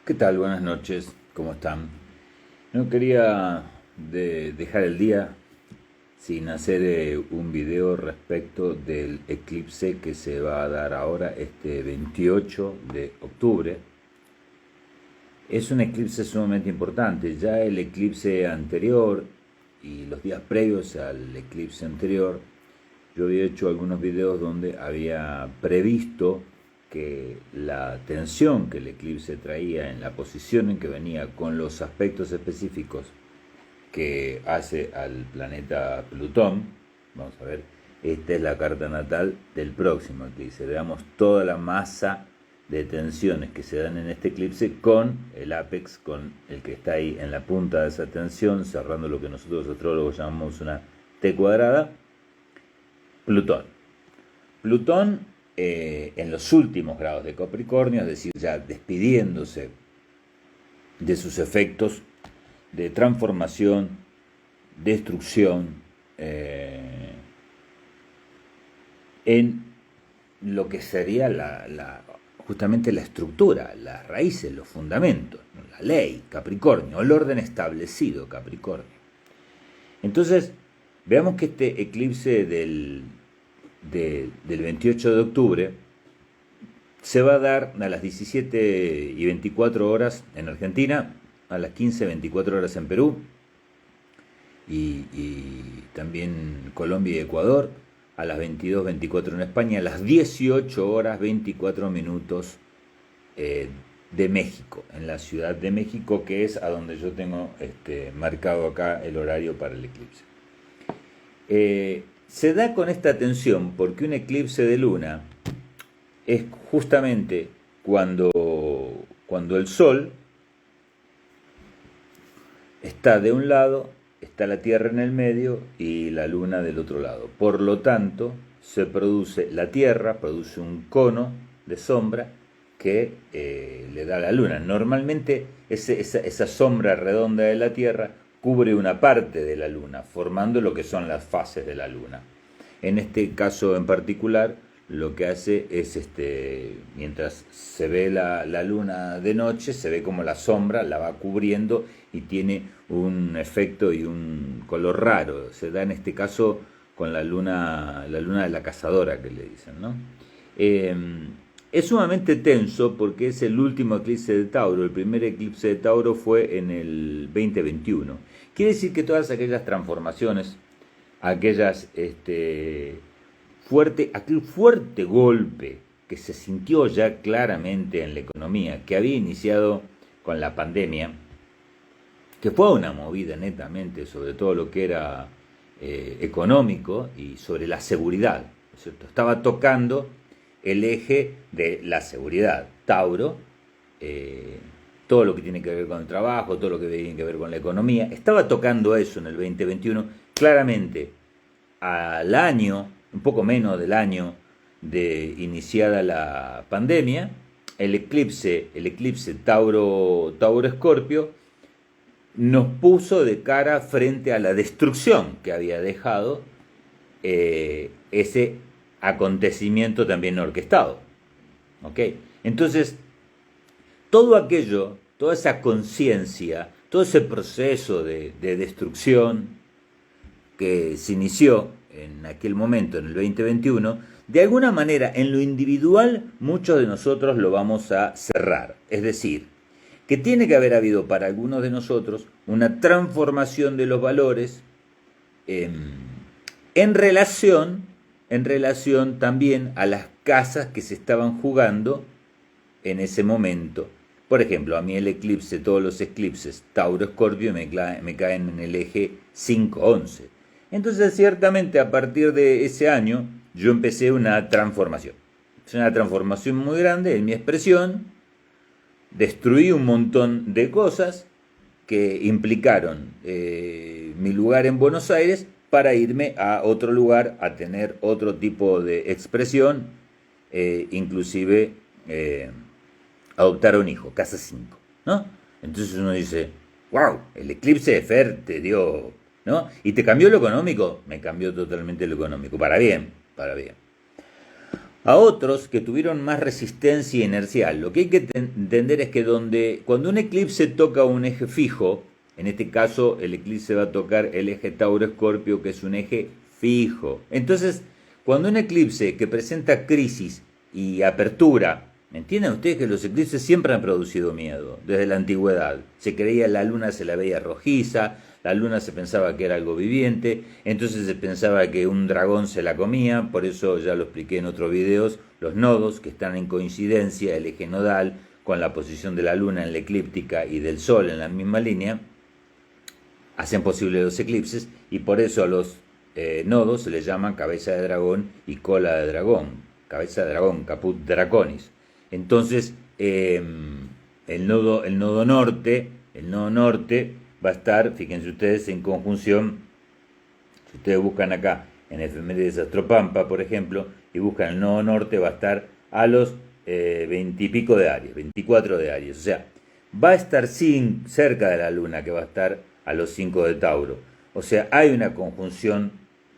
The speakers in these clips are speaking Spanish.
¿Qué tal? Buenas noches, ¿cómo están? No quería dejar el día sin hacer un video respecto del eclipse que se va a dar ahora, este 28 de octubre. Es un eclipse sumamente importante. Ya el eclipse anterior y los días previos al eclipse anterior, yo había hecho algunos videos donde había previsto que la tensión que el eclipse traía en la posición en que venía con los aspectos específicos que hace al planeta Plutón, vamos a ver, esta es la carta natal del próximo eclipse, veamos toda la masa de tensiones que se dan en este eclipse con el apex, con el que está ahí en la punta de esa tensión, cerrando lo que nosotros astrólogos llamamos una T cuadrada, Plutón. Plutón en los últimos grados de Capricornio, es decir, ya despidiéndose de sus efectos de transformación, destrucción, en lo que sería justamente la estructura, las raíces, los fundamentos, la ley, Capricornio, el orden establecido, Capricornio. Entonces, veamos que este eclipse del 28 de octubre se va a dar a las 17:24 horas en Argentina, a las 15:24 horas en Perú y también Colombia y Ecuador, a las 22:24 en España, a las 18 horas 24 minutos de México, en la Ciudad de México, que es a donde yo tengo marcado acá el horario para el eclipse. Se da con esta tensión porque un eclipse de luna es justamente cuando el Sol está de un lado, está la Tierra en el medio y la Luna del otro lado. Por lo tanto, la Tierra produce un cono de sombra que le da a la Luna. Normalmente esa sombra redonda de la Tierra cubre una parte de la Luna, formando lo que son las fases de la Luna. En este caso en particular, lo que hace es, mientras se ve la Luna de noche, se ve como la sombra la va cubriendo y tiene un efecto y un color raro. Se da en este caso con la luna de la cazadora, que le dicen, ¿no? Es sumamente tenso porque es el último eclipse de Tauro. El primer eclipse de Tauro fue en el 2021. Quiere decir que todas aquellas transformaciones, aquel fuerte golpe que se sintió ya claramente en la economía, que había iniciado con la pandemia, que fue una movida netamente sobre todo lo que era económico y sobre la seguridad, ¿no es cierto? Estaba tocando el eje de la seguridad, Tauro, todo lo que tiene que ver con el trabajo, todo lo que tiene que ver con la economía, estaba tocando eso en el 2021, claramente al año, un poco menos del año de iniciada la pandemia, el eclipse Tauro-Escorpio nos puso de cara frente a la destrucción que había dejado ese acontecimiento también orquestado. ¿Ok? Entonces, todo aquello, toda esa conciencia, todo ese proceso de destrucción que se inició en aquel momento, en el 2021, de alguna manera, en lo individual, muchos de nosotros lo vamos a cerrar. Es decir, que tiene que haber habido para algunos de nosotros una transformación de los valores en relación también a las casas que se estaban jugando en ese momento. Por ejemplo, a mí el eclipse, todos los eclipses Tauro-Escorpio me caen en el eje 5-11. Entonces, ciertamente, a partir de ese año, yo empecé una transformación. Es una transformación muy grande en mi expresión. Destruí un montón de cosas que implicaron mi lugar en Buenos Aires para irme a otro lugar a tener otro tipo de expresión, inclusive adoptar a un hijo, casa 5, ¿no? Entonces uno dice, wow, el eclipse de Fer te dio, ¿no? ¿Y te cambió lo económico? Me cambió totalmente lo económico, para bien, para bien. a otros que tuvieron más resistencia inercial. Lo que hay que entender es que cuando un eclipse toca un eje fijo, en este caso el eclipse va a tocar el eje Tauro-Escorpio, que es un eje fijo. Entonces, cuando un eclipse que presenta crisis y apertura, ¿entienden ustedes que los eclipses siempre han producido miedo? Desde la antigüedad. Se creía la luna, se la veía rojiza, la luna se pensaba que era algo viviente, entonces se pensaba que un dragón se la comía, por eso ya lo expliqué en otros videos, los nodos que están en coincidencia, el eje nodal, con la posición de la luna en la eclíptica y del sol en la misma línea, hacen posible los eclipses, y por eso a los nodos se les llaman cabeza de dragón y cola de dragón, cabeza de dragón, caput draconis. Entonces, el nodo norte va a estar, fíjense ustedes, en conjunción. Si ustedes buscan acá en Efemérides Astropampa, por ejemplo, y buscan el nodo norte, va a estar a los 20 y pico de Aries, 24 de Aries. O sea, va a estar cerca de la luna, que va a estar a los 5 de Tauro. O sea, hay una conjunción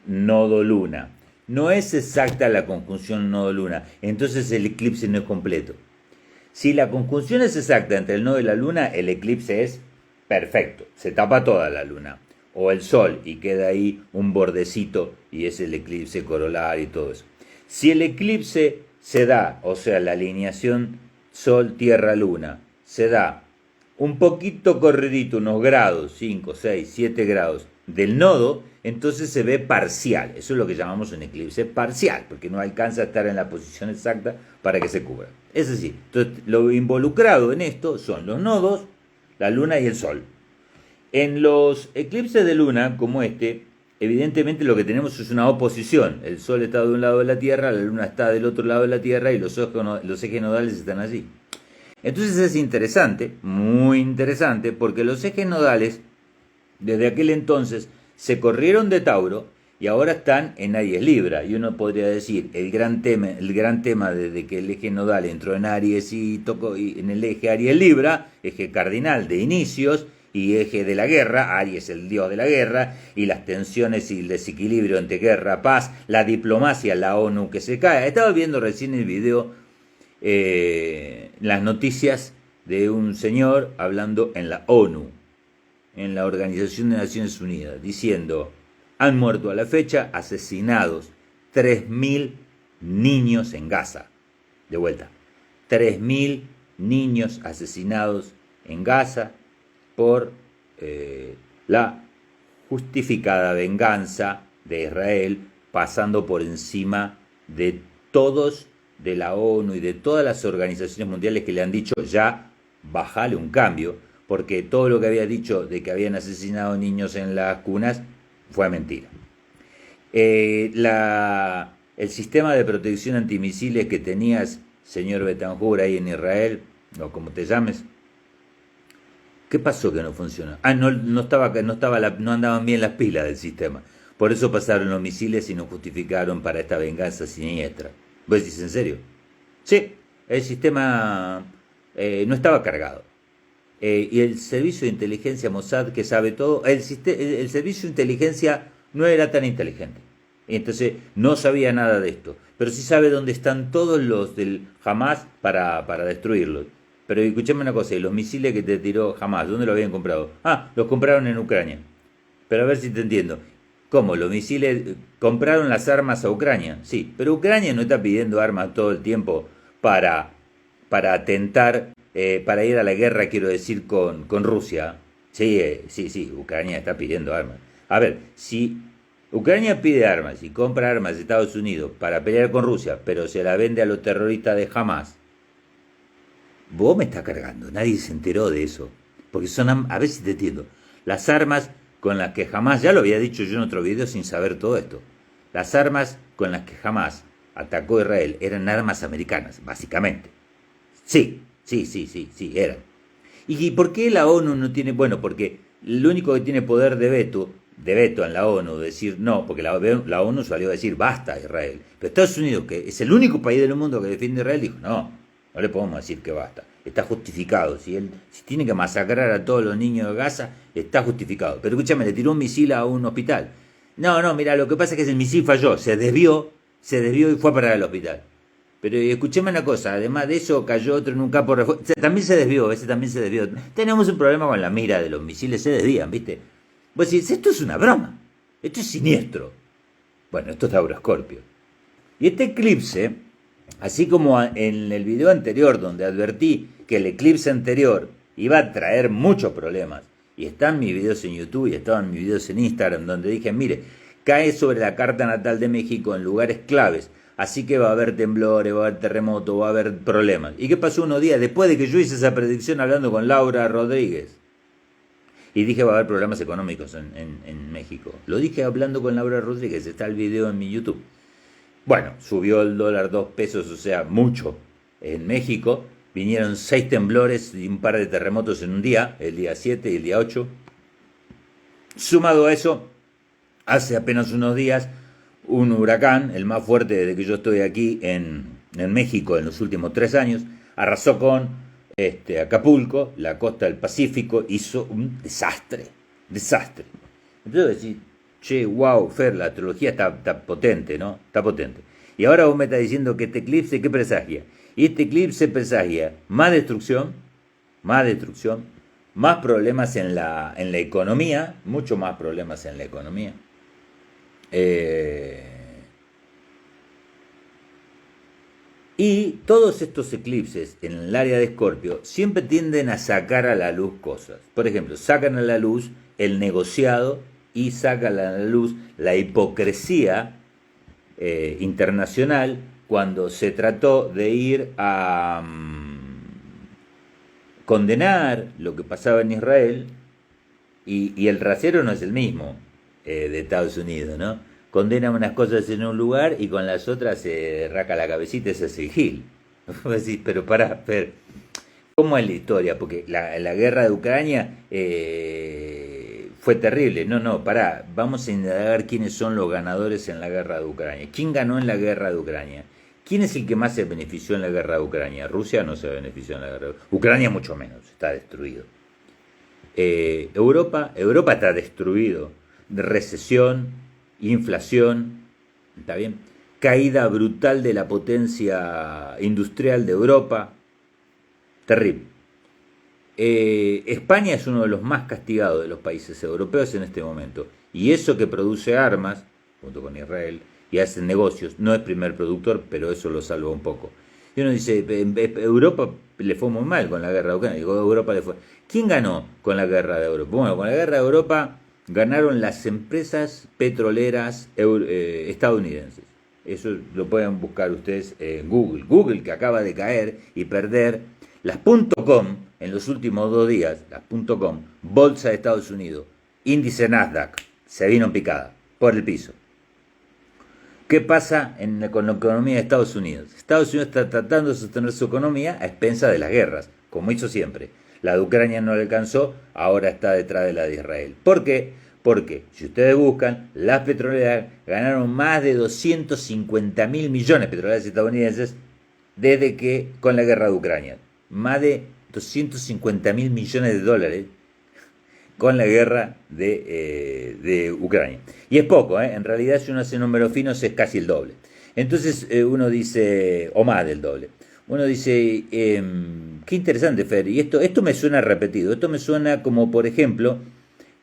nodo-luna. No es exacta la conjunción nodo-luna, entonces el eclipse no es completo. Si la conjunción es exacta entre el nodo y la luna, el eclipse es perfecto, se tapa toda la luna. O el sol y queda ahí un bordecito y es el eclipse corolar y todo eso. Si el eclipse se da, o sea, la alineación sol, tierra, luna, se da un poquito corridito, unos grados, 5, 6, 7 grados del nodo, entonces se ve parcial. Eso es lo que llamamos un eclipse parcial, porque no alcanza a estar en la posición exacta para que se cubra. Es decir, entonces, lo involucrado en esto son los nodos, la luna y el sol. En los eclipses de luna, como este, evidentemente lo que tenemos es una oposición. El sol está de un lado de la Tierra, la luna está del otro lado de la Tierra y los ejes nodales están allí. Entonces es interesante, muy interesante, porque los ejes nodales, desde aquel entonces, se corrieron de Tauro y ahora están en Aries Libra. Y uno podría decir, el gran tema desde que el eje nodal entró en Aries y tocó en el eje Aries Libra, eje cardinal de inicios y eje de la guerra, Aries el dios de la guerra, y las tensiones y el desequilibrio entre guerra, paz, la diplomacia, la ONU que se cae. Estaba viendo recién el video, las noticias de un señor hablando en la ONU, en la Organización de Naciones Unidas, diciendo, han muerto a la fecha asesinados 3.000 niños en Gaza. De vuelta, 3.000 niños asesinados en Gaza por la justificada venganza de Israel, pasando por encima de todos, de la ONU y de todas las organizaciones mundiales que le han dicho ya, bajale un cambio, porque todo lo que había dicho de que habían asesinado niños en las cunas fue mentira. El sistema de protección antimisiles que tenías, señor Betancourt, ahí en Israel, o como te llames, ¿qué pasó que no funcionó? No andaban bien las pilas del sistema. Por eso pasaron los misiles y nos justificaron para esta venganza siniestra. ¿Vos decís en serio? Sí, el sistema no estaba cargado. Y el servicio de inteligencia Mossad, que sabe todo, el servicio de inteligencia no era tan inteligente. Entonces no sabía nada de esto. Pero sí sabe dónde están todos los del Hamas para destruirlos. Pero escuchame una cosa, ¿y los misiles que te tiró Hamas, dónde los habían comprado? Ah, los compraron en Ucrania. Pero a ver si te entiendo. ¿Cómo? ¿Los misiles compraron las armas a Ucrania? Sí, pero Ucrania no está pidiendo armas todo el tiempo para atentar, para ir a la guerra, quiero decir, con Rusia. Sí, Ucrania está pidiendo armas. A ver, si Ucrania pide armas y compra armas de Estados Unidos para pelear con Rusia, pero se la vende a los terroristas de Hamas, vos me estás cargando, nadie se enteró de eso. Porque son, a ver si te entiendo, las armas con las que Hamas, ya lo había dicho yo en otro video sin saber todo esto, las armas con las que Hamas atacó a Israel eran armas americanas, básicamente. Sí, eran. ¿Y por qué la ONU no tiene? Bueno, porque el único que tiene poder de veto en la ONU, decir no, porque la ONU salió a decir basta a Israel. Pero Estados Unidos, que es el único país del mundo que defiende a Israel, dijo no le podemos decir que basta. Está justificado. Si tiene que masacrar a todos los niños de Gaza, está justificado. Pero escúchame, le tiró un misil a un hospital. No, mira, lo que pasa es que el misil falló, se desvió y fue a parar al hospital. Pero escucheme una cosa, además de eso cayó otro en un campo de refuerzo. También se desvió, ese también se desvió. Tenemos un problema con la mira de los misiles, se desvían, ¿viste? Vos decís, esto es una broma, esto es siniestro. Bueno, esto es Tauro Escorpio. Y este eclipse, así como en el video anterior donde advertí que el eclipse anterior iba a traer muchos problemas, y están mis videos en YouTube y estaban mis videos en Instagram donde dije, mire, cae sobre la carta natal de México en lugares claves, así que va a haber temblores, va a haber terremotos, va a haber problemas. ¿Y qué pasó unos días después de que yo hice esa predicción hablando con Laura Rodríguez? Y dije va a haber problemas económicos en México. Lo dije hablando con Laura Rodríguez, está el video en mi YouTube. Bueno, subió el dólar 2 pesos, o sea, mucho en México. Vinieron 6 temblores y un par de terremotos en un día, el día 7 y el día 8. Sumado a eso, hace apenas unos días, un huracán, el más fuerte desde que yo estoy aquí en México en los últimos 3 años, arrasó con Acapulco, la costa del Pacífico, hizo un desastre. Entonces decís, che, wow, Fer, la astrología está potente, ¿no? Está potente. Y ahora vos me estás diciendo que este eclipse, ¿qué presagia? Y este eclipse presagia más destrucción, más problemas en la economía, mucho más problemas en la economía. Y todos estos eclipses en el área de Escorpio siempre tienden a sacar a la luz cosas. Por ejemplo, sacan a la luz el negociado y sacan a la luz la hipocresía internacional cuando se trató de ir a condenar lo que pasaba en Israel y el rasero no es el mismo de Estados Unidos, ¿no? Condena unas cosas en un lugar y con las otras se raca la cabecita y se hace el gil. Vos decís, pero pará, ¿cómo es la historia? Porque la guerra de Ucrania fue terrible. No, pará, vamos a indagar quiénes son los ganadores en la guerra de Ucrania. ¿Quién ganó en la guerra de Ucrania? ¿Quién es el que más se benefició en la guerra de Ucrania? Rusia no se benefició en la guerra de Ucrania. Ucrania mucho menos, está destruido. Europa está destruido. Recesión, inflación, ¿está bien? Caída brutal de la potencia industrial de Europa, terrible. España es uno de los más castigados de los países europeos en este momento, y eso que produce armas, junto con Israel, y hace negocios, no es primer productor, pero eso lo salva un poco. Y uno dice, Europa le fue muy mal con la guerra de Ucrania. Digo, Europa le fue. ¿Quién ganó con la guerra de Europa? Bueno, con la guerra de Europa ganaron las empresas petroleras estadounidenses. Eso lo pueden buscar ustedes en Google. Google, que acaba de caer y perder las .com en los últimos 2 días, las .com, bolsa de Estados Unidos, índice Nasdaq, se vino en picada, por el piso. ¿Qué pasa con la economía de Estados Unidos? Estados Unidos está tratando de sostener su economía a expensas de las guerras, como hizo siempre. La de Ucrania no le alcanzó, ahora está detrás de la de Israel. ¿Por qué? Porque, si ustedes buscan, las petroleras ganaron más de 250 mil millones petroleras estadounidenses desde que con la guerra de Ucrania. Más de 250 mil millones de dólares con la guerra de Ucrania. Y es poco, en realidad si uno hace números finos es casi el doble. Entonces uno dice, o más del doble. Uno dice, qué interesante, Fer, y esto me suena repetido. Esto me suena como, por ejemplo,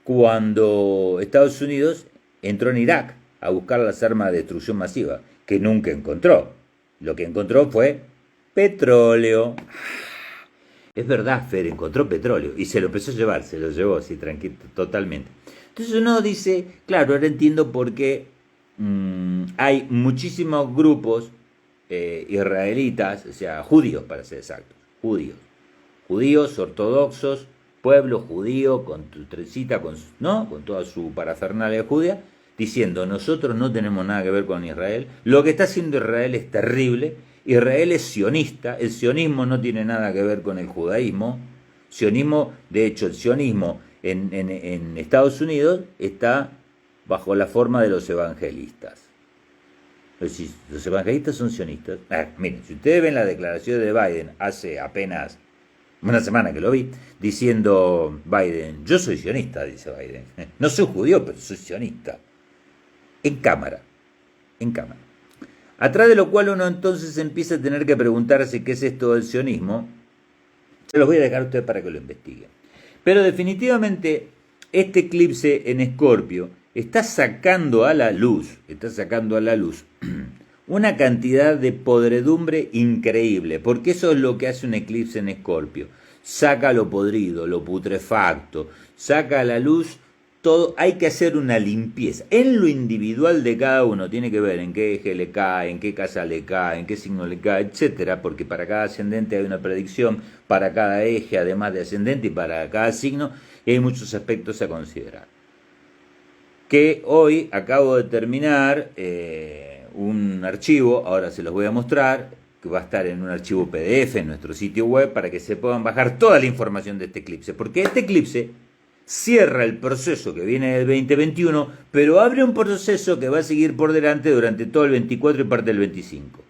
cuando Estados Unidos entró en Irak a buscar las armas de destrucción masiva, que nunca encontró. Lo que encontró fue petróleo. Es verdad, Fer, encontró petróleo y se lo empezó a llevar, se lo llevó así tranquilo, totalmente. Entonces uno dice, claro, ahora entiendo por qué hay muchísimos grupos israelitas, o sea, judíos para ser exactos, judíos ortodoxos, pueblo judío con tu trencita, con toda su parafernalia judía, diciendo, nosotros no tenemos nada que ver con Israel, lo que está haciendo Israel es terrible. Israel es sionista, el sionismo no tiene nada que ver con el judaísmo. Sionismo, de hecho, el sionismo en Estados Unidos está bajo la forma de los evangelistas. Es decir, los evangelistas son sionistas. Miren, si ustedes ven la declaración de Biden hace apenas una semana que lo vi, diciendo Biden, yo soy sionista, dice Biden. No soy judío, pero soy sionista. En cámara. Atrás de lo cual uno entonces empieza a tener que preguntarse qué es esto del sionismo. Se los voy a dejar a ustedes para que lo investiguen. Pero definitivamente este eclipse en Escorpio está sacando a la luz una cantidad de podredumbre increíble, porque eso es lo que hace un eclipse en Escorpio. Saca lo podrido, lo putrefacto, saca a la luz todo. Hay que hacer una limpieza en lo individual de cada uno. Tiene que ver en qué eje le cae, en qué casa le cae, en qué signo le cae, etcétera, porque para cada ascendente hay una predicción, para cada eje además de ascendente y para cada signo, y hay muchos aspectos a considerar. Que hoy acabo de terminar un archivo, ahora se los voy a mostrar, que va a estar en un archivo PDF en nuestro sitio web para que se puedan bajar toda la información de este eclipse, porque este eclipse cierra el proceso que viene del 2021, pero abre un proceso que va a seguir por delante durante todo el 24 y parte del 25.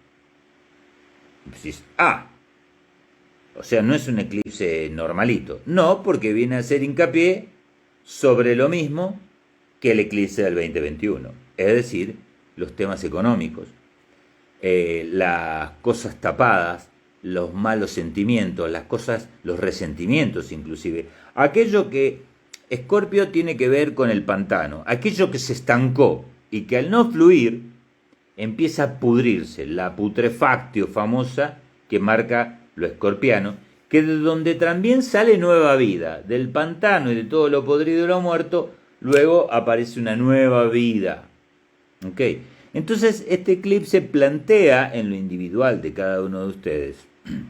Decís, o sea, no es un eclipse normalito. No, porque viene a hacer hincapié sobre lo mismo que el eclipse del 2021. Es decir, los temas económicos, las cosas tapadas, los malos sentimientos, las cosas, los resentimientos inclusive. Aquello que Escorpio tiene que ver con el pantano, aquello que se estancó y que al no fluir empieza a pudrirse, la putrefactio famosa que marca lo escorpiano, que de donde también sale nueva vida, del pantano y de todo lo podrido y lo muerto, luego aparece una nueva vida. ¿Ok? Entonces este eclipse plantea en lo individual de cada uno de ustedes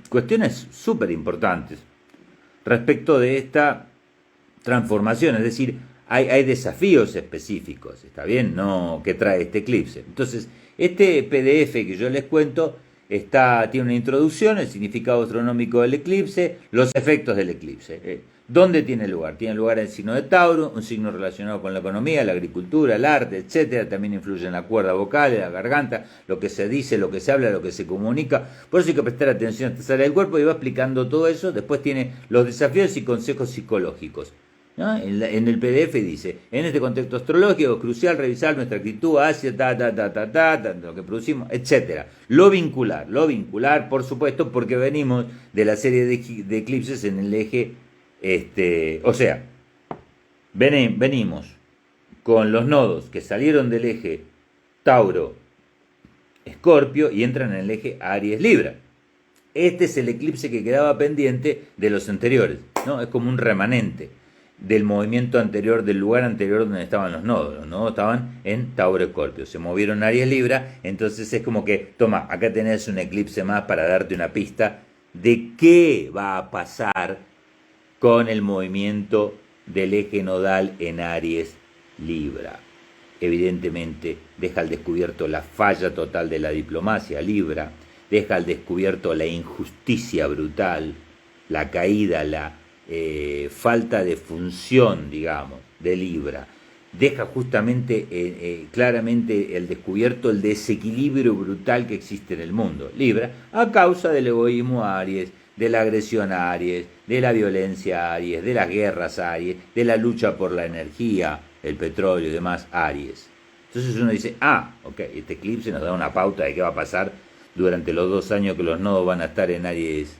cuestiones súper importantes respecto de esta transformación, es decir, hay desafíos específicos, ¿está bien? No, que trae este eclipse. Entonces, este PDF que yo les cuento tiene una introducción, el significado astronómico del eclipse, los efectos del eclipse. ¿Dónde tiene lugar? Tiene lugar en el signo de Tauro, un signo relacionado con la economía, la agricultura, el arte, etcétera. También influye en la cuerda vocal, en la garganta, lo que se dice, lo que se habla, lo que se comunica. Por eso hay que prestar atención a esta área del cuerpo y va explicando todo eso. Después tiene los desafíos y consejos psicológicos, ¿no? En el PDF dice, en este contexto astrológico es crucial revisar nuestra actitud hacia lo que producimos, etcétera. Lo vincular, por supuesto, porque venimos de la serie de eclipses en el eje, o sea, venimos con los nodos que salieron del eje Tauro-Escorpio y entran en el eje Aries-Libra. Este es el eclipse que quedaba pendiente de los anteriores, ¿no? Es como un remanente del movimiento anterior, del lugar anterior donde estaban los nodos. Los nodos estaban en Tauro-Escorpio, se movieron Aries-Libra, entonces es como que, toma, acá tenés un eclipse más para darte una pista de qué va a pasar con el movimiento del eje nodal en Aries-Libra. Evidentemente deja al descubierto la falla total de la diplomacia Libra, deja al descubierto la injusticia brutal, la caída, la falta de función, digamos, de Libra. Deja justamente claramente el descubierto el desequilibrio brutal que existe en el mundo. Libra, a causa del egoísmo Aries, de la agresión Aries, de la violencia Aries, de las guerras Aries, de la lucha por la energía, el petróleo y demás Aries. Entonces uno dice, ok, este eclipse nos da una pauta de qué va a pasar durante los 2 años que los nodos van a estar en Aries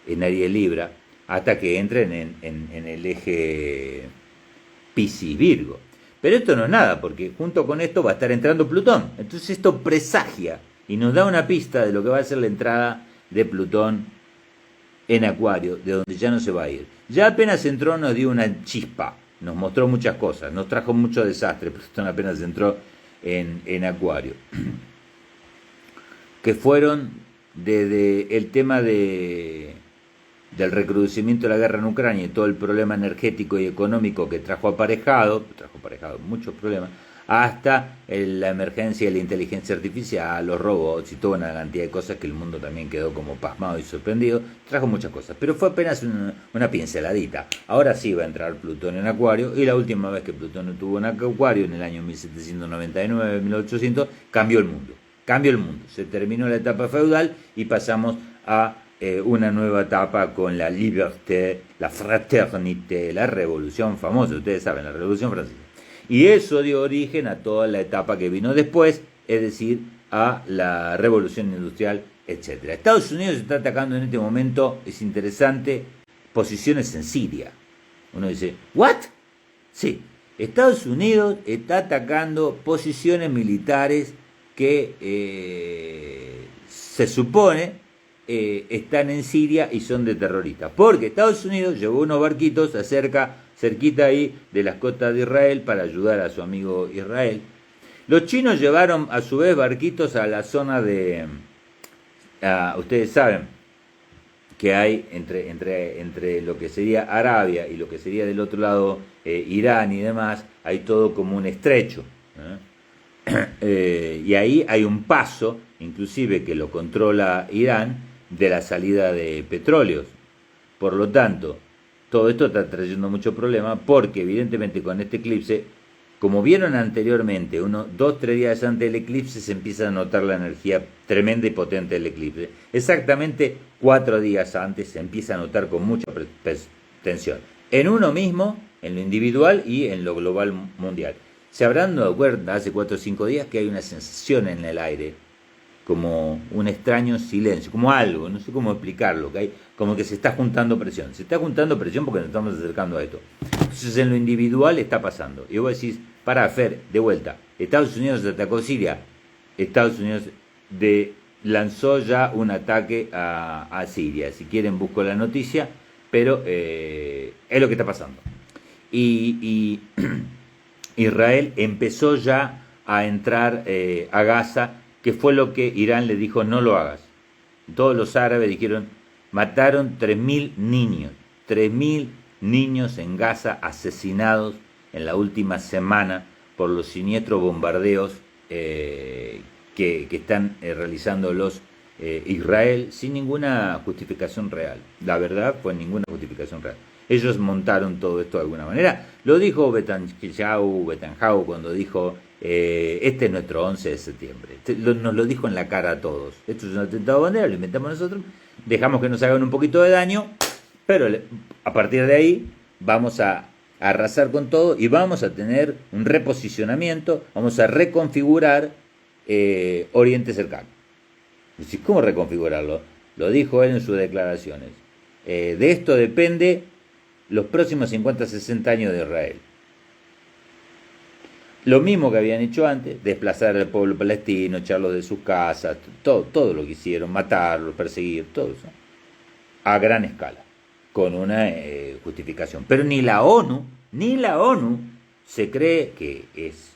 Libra, hasta que entren en el eje Piscis-Virgo. Pero esto no es nada, porque junto con esto va a estar entrando Plutón. Entonces esto presagia y nos da una pista de lo que va a ser la entrada de Plutón en Acuario, de donde ya no se va a ir. Ya apenas entró, nos dio una chispa, nos mostró muchas cosas, nos trajo mucho desastre. Plutón apenas entró en Acuario. Que fueron desde el tema del recrudecimiento de la guerra en Ucrania y todo el problema energético y económico que trajo aparejado muchos problemas, hasta la emergencia de la inteligencia artificial, los robots y toda una cantidad de cosas que el mundo también quedó como pasmado y sorprendido. Trajo muchas cosas, pero fue apenas una pinceladita. Ahora sí va a entrar Plutón en Acuario, y la última vez que Plutón estuvo en Acuario, en el año 1799-1800, cambió el mundo. Se terminó la etapa feudal y pasamos a una nueva etapa con la liberté, la fraternité, la revolución famosa, ustedes saben, la revolución francesa. Y eso dio origen a toda la etapa que vino después, es decir, a la revolución industrial, etc. Estados Unidos está atacando en este momento, es interesante, posiciones en Siria. Uno dice, ¿what? Sí, Estados Unidos está atacando posiciones militares que se supone están en Siria y son de terroristas. Porque Estados Unidos llevó unos barquitos cerquita ahí de las costas de Israel para ayudar a su amigo Israel. Los chinos llevaron a su vez barquitos a la zona de... ustedes saben que hay entre lo que sería Arabia y lo que sería del otro lado Irán y demás, hay todo como un estrecho. Y ahí hay un paso, inclusive que lo controla Irán, de la salida de petróleos. Por lo tanto, todo esto está trayendo mucho problema porque evidentemente con este eclipse, como vieron anteriormente, 2-3 días antes del eclipse se empieza a notar la energía tremenda y potente del eclipse. Exactamente 4 días antes se empieza a notar con mucha tensión. En uno mismo, en lo individual y en lo global mundial. Se habrán dado cuenta hace 4 o 5 días que hay una sensación en el aire, como un extraño silencio, como algo, no sé cómo explicarlo, que hay, como que se está juntando presión. Se está juntando presión porque nos estamos acercando a esto. Entonces en lo individual está pasando. Y vos decís, para Fer, de vuelta, Estados Unidos atacó Siria, Estados Unidos lanzó ya un ataque a Siria. Si quieren busco la noticia, pero es lo que está pasando. Y Israel empezó ya a entrar a Gaza, que fue lo que Irán le dijo, no lo hagas. Todos los árabes dijeron, mataron 3.000 niños, 3.000 niños en Gaza asesinados en la última semana por los siniestros bombardeos que están realizando los Israel sin ninguna justificación real. La verdad, pues ninguna justificación real. Ellos montaron todo esto de alguna manera. Lo dijo Netanyahu cuando dijo, este es nuestro 11 de septiembre. Nos lo dijo en la cara a todos. Esto es un atentado de bandera, lo inventamos nosotros, dejamos que nos hagan un poquito de daño, pero a partir de ahí vamos a arrasar con todo y vamos a tener un reposicionamiento, vamos a reconfigurar Oriente Cercano. ¿Cómo reconfigurarlo? Lo dijo él en sus declaraciones. De esto depende los próximos 50-60 años de Israel. Lo mismo que habían hecho antes, desplazar al pueblo palestino, echarlos de sus casas, todo lo que hicieron, matarlos, perseguir, todo eso, a gran escala, con una justificación. Pero ni la ONU se cree que es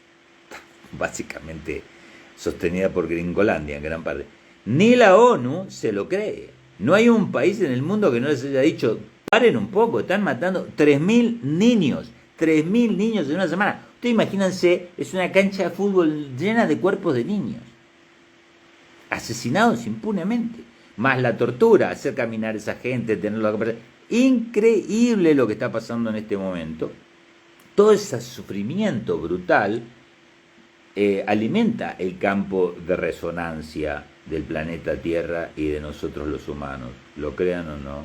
básicamente sostenida por Gringolandia en gran parte. Ni la ONU se lo cree. No hay un país en el mundo que no les haya dicho, paren un poco, están matando 3.000 niños. 3.000 niños en una semana. Ustedes imagínense, es una cancha de fútbol llena de cuerpos de niños. Asesinados impunemente. Más la tortura, hacer caminar a esa gente, tenerlo... Increíble lo que está pasando en este momento. Todo ese sufrimiento brutal alimenta el campo de resonancia del planeta Tierra y de nosotros los humanos. Lo crean o no.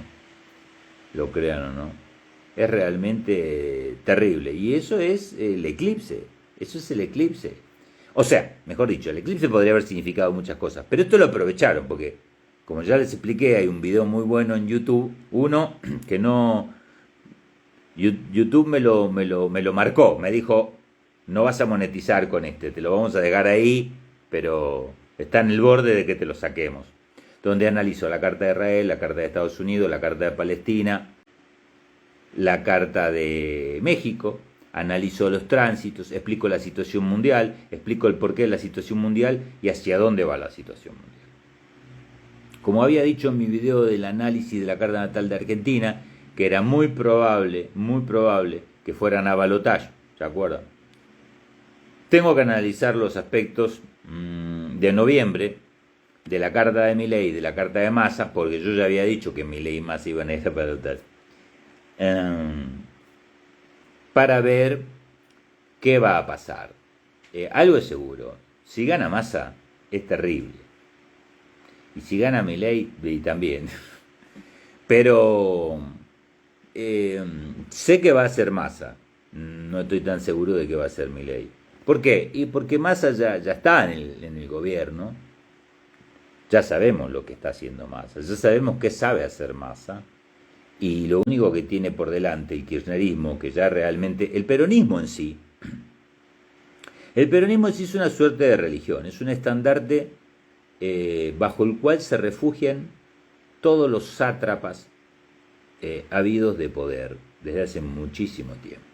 Es realmente terrible. Y eso es el eclipse. O sea, mejor dicho, el eclipse podría haber significado muchas cosas. Pero esto lo aprovecharon porque, como ya les expliqué, hay un video muy bueno en YouTube. Uno que no... YouTube me lo marcó. Me dijo, no vas a monetizar con este. Te lo vamos a dejar ahí, pero está en el borde de que te lo saquemos. Donde analizó la carta de Israel, la carta de Estados Unidos, la carta de Palestina, la carta de México, analizó los tránsitos, explicó la situación mundial, explicó el porqué de la situación mundial y hacia dónde va la situación mundial. Como había dicho en mi video del análisis de la carta natal de Argentina, que era muy probable que fueran a balotaje, ¿se acuerdan? Tengo que analizar los aspectos de noviembre de la carta de Milei y de la carta de Massa, porque yo ya había dicho que Milei y Massa iban a ir a balotaje. Para ver qué va a pasar. Algo es seguro, si gana Massa es terrible, y si gana Milei también, pero sé que va a ser Massa, no estoy tan seguro de que va a ser Milei, ¿Por qué? Y porque Massa ya está en el gobierno, ya sabemos lo que está haciendo Massa, ya sabemos qué sabe hacer Massa, y lo único que tiene por delante el kirchnerismo, que ya realmente, el peronismo en sí es una suerte de religión, es un estandarte bajo el cual se refugian todos los sátrapas habidos de poder desde hace muchísimo tiempo.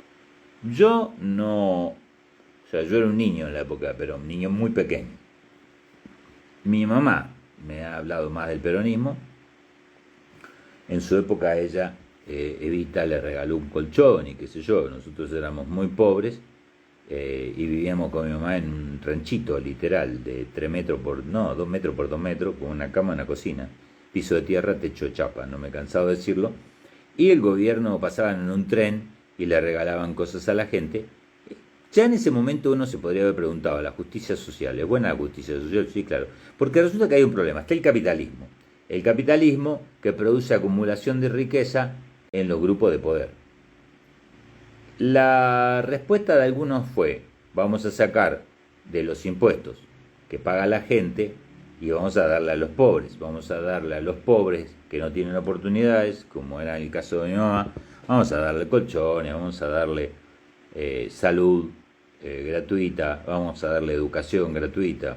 Yo no, o sea, yo era un niño en la época de Perón, un niño muy pequeño. Mi mamá me ha hablado más del peronismo. En su época a ella, Evita le regaló un colchón y qué sé yo, nosotros éramos muy pobres y vivíamos con mi mamá en un ranchito literal de 3 metros por, no, 2 metros por 2 metros, con una cama, una cocina, piso de tierra, techo de chapa, no me he cansado de decirlo, y el gobierno pasaban en un tren y le regalaban cosas a la gente. Ya en ese momento uno se podría haber preguntado, ¿la justicia social es buena la justicia social? Sí, claro, porque resulta que hay un problema, está el capitalismo que produce acumulación de riqueza en los grupos de poder. La respuesta de algunos fue, vamos a sacar de los impuestos que paga la gente y vamos a darle a los pobres, vamos a darle a los pobres que no tienen oportunidades, como era el caso de mi mamá, vamos a darle colchones, vamos a darle salud gratuita, vamos a darle educación gratuita.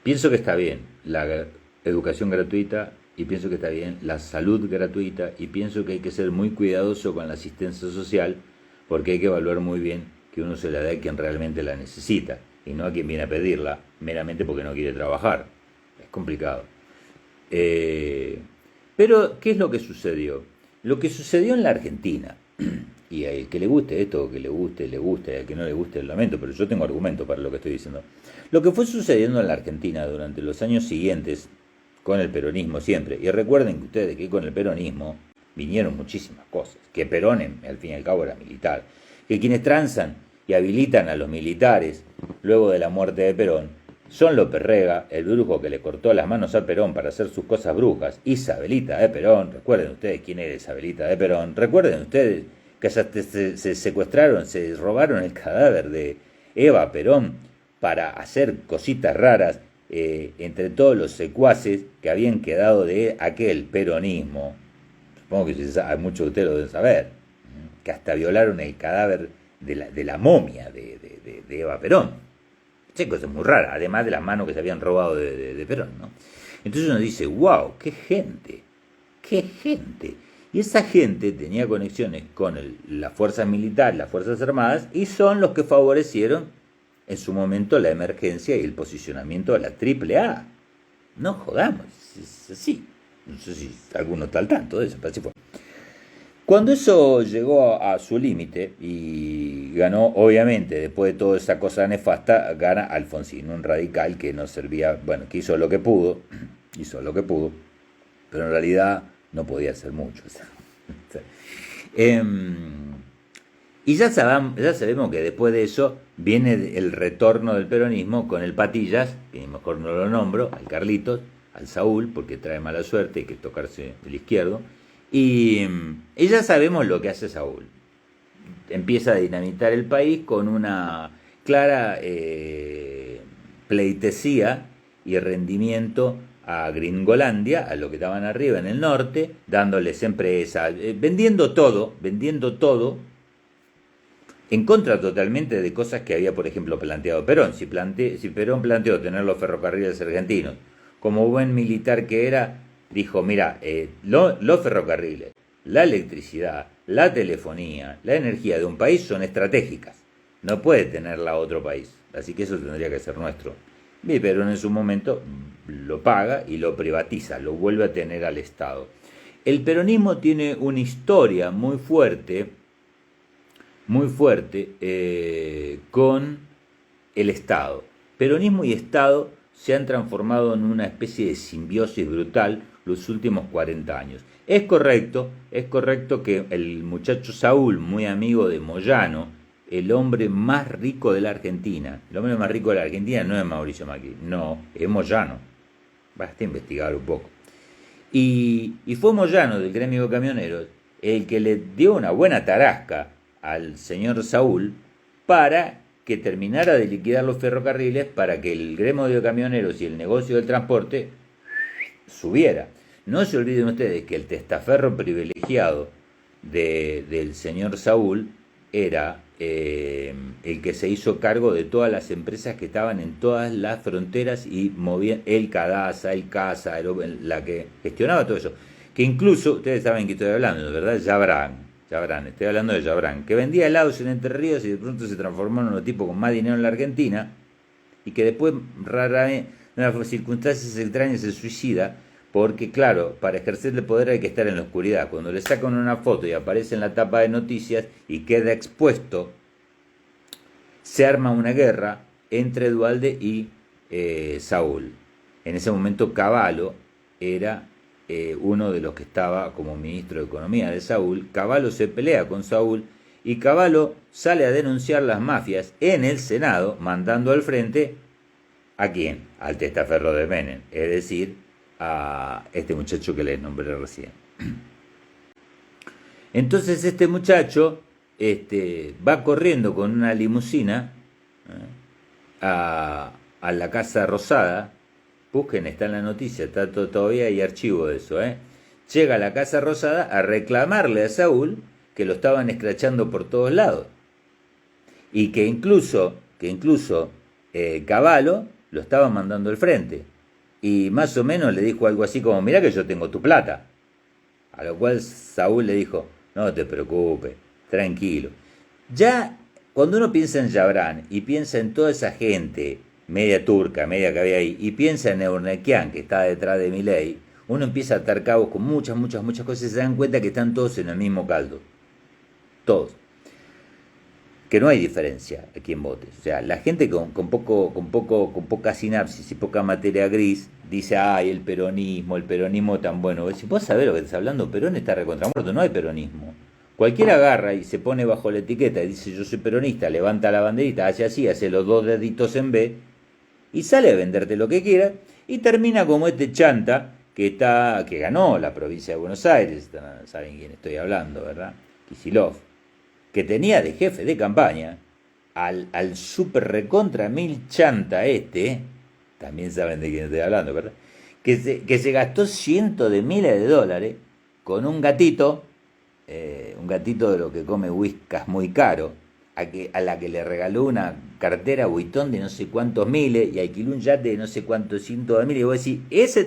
Pienso que está bien la educación gratuita y pienso que está bien la salud gratuita y pienso que hay que ser muy cuidadoso con la asistencia social porque hay que evaluar muy bien que uno se la dé a quien realmente la necesita y no a quien viene a pedirla meramente porque no quiere trabajar. Es complicado. Pero, ¿qué es lo que sucedió? Lo que sucedió en la Argentina, y al que le guste esto, que le guste, al que no le guste, lo lamento, pero yo tengo argumento para lo que estoy diciendo. Lo que fue sucediendo en la Argentina durante los años siguientes, con el peronismo siempre, y recuerden ustedes que con el peronismo vinieron muchísimas cosas, que Perón al fin y al cabo era militar, que quienes transan y habilitan a los militares luego de la muerte de Perón son López Rega, el brujo que le cortó las manos a Perón para hacer sus cosas brujas, Isabelita de Perón, recuerden ustedes quién era Isabelita de Perón, recuerden ustedes que se secuestraron, se robaron el cadáver de Eva Perón para hacer cositas raras entre todos los secuaces que habían quedado de aquel peronismo. Supongo que muchos de ustedes lo deben saber, que hasta violaron el cadáver de la momia de Eva Perón. Esa cosa es muy rara, además de las manos que se habían robado de Perón, ¿no? Entonces uno dice, wow, qué gente, qué gente. Y esa gente tenía conexiones con las fuerzas militares, las fuerzas armadas, y son los que favorecieron en su momento la emergencia y el posicionamiento de la AAA. No jodamos, es así. No sé si alguno está al tanto de eso, pero así fue. Cuando eso llegó a su límite y ganó, obviamente, después de toda esa cosa nefasta, gana Alfonsín, un radical que no servía, bueno, que hizo lo que pudo, pero en realidad no podía hacer mucho. Y ya sabemos que después de eso viene el retorno del peronismo con el Patillas, que mejor no lo nombro, al Carlitos, al Saúl, porque trae mala suerte, hay que tocarse del izquierdo. Y ya sabemos lo que hace Saúl. Empieza a dinamitar el país con una clara pleitesía y rendimiento a Gringolandia, a lo que estaban arriba en el norte, dándoles empresas, vendiendo todo, en contra totalmente de cosas que había, por ejemplo, planteado Perón. Si Perón planteó tener los ferrocarriles argentinos, como buen militar que era, dijo, mira, los ferrocarriles, la electricidad, la telefonía, la energía de un país son estratégicas. No puede tenerla otro país. Así que eso tendría que ser nuestro. Y Perón en su momento lo paga y lo privatiza, lo vuelve a tener al Estado. El peronismo tiene una historia muy fuerte con el Estado. Peronismo y Estado se han transformado en una especie de simbiosis brutal los últimos 40 años. Es correcto que el muchacho Saúl, muy amigo de Moyano, el hombre más rico de la Argentina, el hombre más rico de la Argentina no es Mauricio Macri, no, es Moyano. Basta investigar un poco. Y fue Moyano del gremio de camioneros el que le dio una buena tarasca al señor Saúl para que terminara de liquidar los ferrocarriles para que el gremio de camioneros y el negocio del transporte subiera. No se olviden ustedes que el testaferro privilegiado del señor Saúl era el que se hizo cargo de todas las empresas que estaban en todas las fronteras y movían el CADASA, el CASA, la que gestionaba todo eso. Que incluso, ustedes saben que estoy hablando, ¿verdad? Yabrán, estoy hablando de Yabrán, que vendía helados en Entre Ríos y de pronto se transformó en un tipo con más dinero en la Argentina y que después, raramente, en unas circunstancias extrañas, se suicida. Porque, claro, para ejercer el poder hay que estar en la oscuridad. Cuando le sacan una foto y aparece en la tapa de noticias y queda expuesto, se arma una guerra entre Duhalde y Saúl. En ese momento Cavallo era uno de los que estaba como ministro de Economía de Saúl. Cavallo se pelea con Saúl y Cavallo sale a denunciar las mafias en el Senado, mandando al frente ¿a quién? Al testaferro de Menem, es decir, a este muchacho que les nombré recién. Entonces este muchacho va corriendo con una limusina a la Casa Rosada. Busquen, está en la noticia, está todavía hay archivo de eso. Llega a la Casa Rosada a reclamarle a Saúl que lo estaban escrachando por todos lados. Y que incluso Cavallo lo estaba mandando al frente. Y más o menos le dijo algo así como, mirá que yo tengo tu plata. A lo cual Saúl le dijo, no te preocupes, tranquilo. Ya cuando uno piensa en Yabrán y piensa en toda esa gente, media turca, media que había ahí, y piensa en Eurnequian, que está detrás de Milei, uno empieza a atar cabos con muchas cosas y se dan cuenta que están todos en el mismo caldo. Todos. Que no hay diferencia a quien vote. O sea, la gente con poca sinapsis y poca materia gris dice, ay, el peronismo tan bueno. Si vos sabés lo que estás hablando, Perón está recontramuerto, no hay peronismo. Cualquiera agarra y se pone bajo la etiqueta y dice, yo soy peronista, levanta la banderita, hace así, hace los dos deditos en B, y sale a venderte lo que quiera, y termina como este chanta que ganó la provincia de Buenos Aires, saben quién estoy hablando, ¿verdad? Kicillof, que tenía de jefe de campaña al super recontra mil chanta también saben de quién estoy hablando, ¿verdad? Que se gastó cientos de miles de dólares con un gatito de lo que come whiskas muy caro, a la que le regaló una cartera Vuitton de no sé cuántos miles y alquiló un yate de no sé cuántos cientos de miles. Y vos decís, ese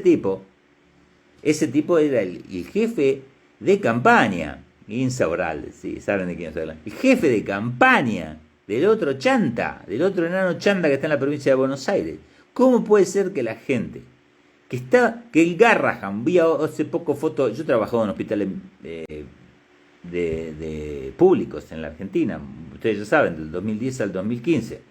tipo era el jefe de campaña. Insaurralde, sí, saben de quién estoy hablando. El jefe de campaña del otro chanta, del otro enano chanta que está en la provincia de Buenos Aires. ¿Cómo puede ser que la gente que el Garrahan, vi hace poco fotos, yo he trabajado en hospitales de públicos en la Argentina, ustedes ya saben, del 2010 al 2015.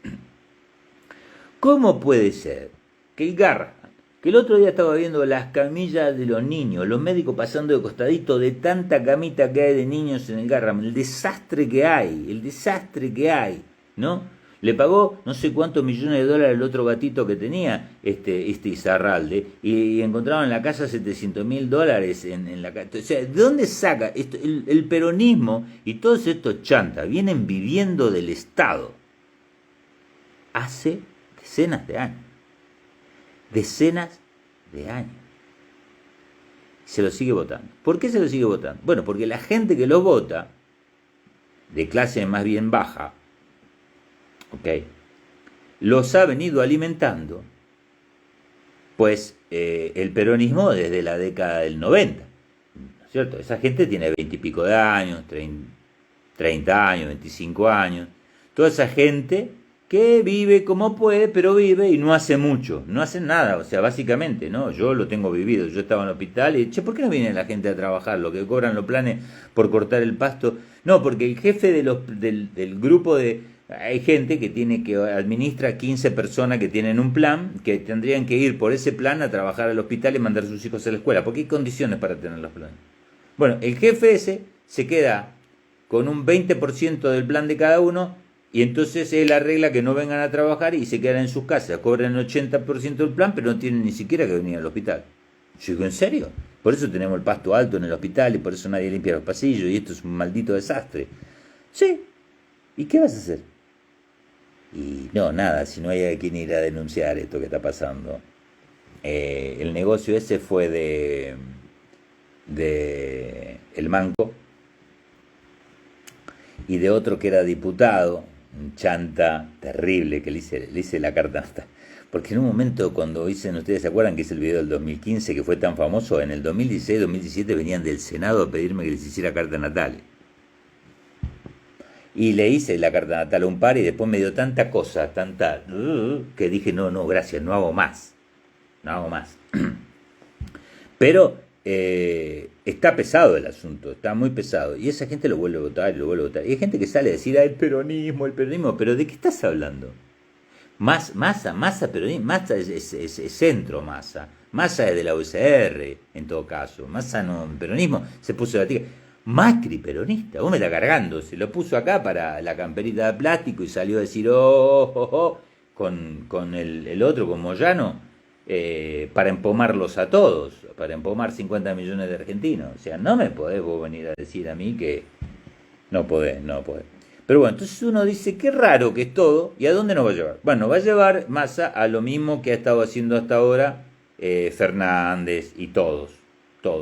¿Cómo puede ser que el Garrahan, que el otro día estaba viendo las camillas de los niños, los médicos pasando de costadito de tanta camita que hay de niños en el Garrahan, el desastre que hay, ¿no? Le pagó no sé cuántos millones de dólares el otro gatito que tenía este Izarralde y encontraron en la casa $700.000 en la casa. O sea, ¿de dónde saca esto? El peronismo y todos estos chantas vienen viviendo del Estado hace decenas de años. Se lo sigue votando. ¿Por qué se lo sigue votando? Bueno, porque la gente que lo vota, de clase más bien baja, los ha venido alimentando, pues el peronismo desde la década del 90, ¿no es cierto? Esa gente tiene 20 y pico de años, 30 años, 25 años, toda esa gente que vive como puede, pero vive y no hace mucho, no hace nada, o sea, básicamente, ¿no? Yo lo tengo vivido, yo estaba en el hospital y, ¿por qué no viene la gente a trabajar? Lo que cobran los planes por cortar el pasto. No, porque el jefe del grupo hay gente que administra 15 personas que tienen un plan, que tendrían que ir por ese plan a trabajar al hospital y mandar a sus hijos a la escuela, porque hay condiciones para tener los planes. Bueno, el jefe ese se queda con un 20% del plan de cada uno, y entonces él arregla que no vengan a trabajar y se quedan en sus casas, cobran el 80% del plan, pero no tienen ni siquiera que venir al hospital. Yo digo, ¿en serio? Por eso tenemos el pasto alto en el hospital y por eso nadie limpia los pasillos y esto es un maldito desastre. Sí, ¿y qué vas a hacer? Y no, nada, si no hay a quien ir a denunciar esto que está pasando. El negocio ese fue de el Manco y de otro que era diputado, un chanta terrible que le hice la carta hasta. Porque en un momento cuando dicen, ustedes se acuerdan que hice el video del 2015 que fue tan famoso, en el 2016-2017 venían del Senado a pedirme que les hiciera carta natal. Y le hice la carta natal a un par y después me dio tanta cosa, que dije, no, no, gracias, no hago más. No hago más. Pero está pesado el asunto, está muy pesado. Y esa gente lo vuelve a votar y lo vuelve a votar. Y hay gente que sale a decir, el peronismo. Pero ¿de qué estás hablando? Massa, peronismo, Massa es centro, Massa. Massa es de la UCR, en todo caso. Massa no, peronismo, se puso la tica. Macri peronista, vos me está cargando, se lo puso acá para la camperita de plástico y salió a decir, con el otro, con Moyano, para empomarlos a todos, para empomar 50 millones de argentinos. O sea, no me podés vos venir a decir a mí que no podés. Pero bueno, entonces uno dice, qué raro que es todo, ¿y a dónde nos va a llevar? Bueno, va a llevar Massa a lo mismo que ha estado haciendo hasta ahora Fernández y todos,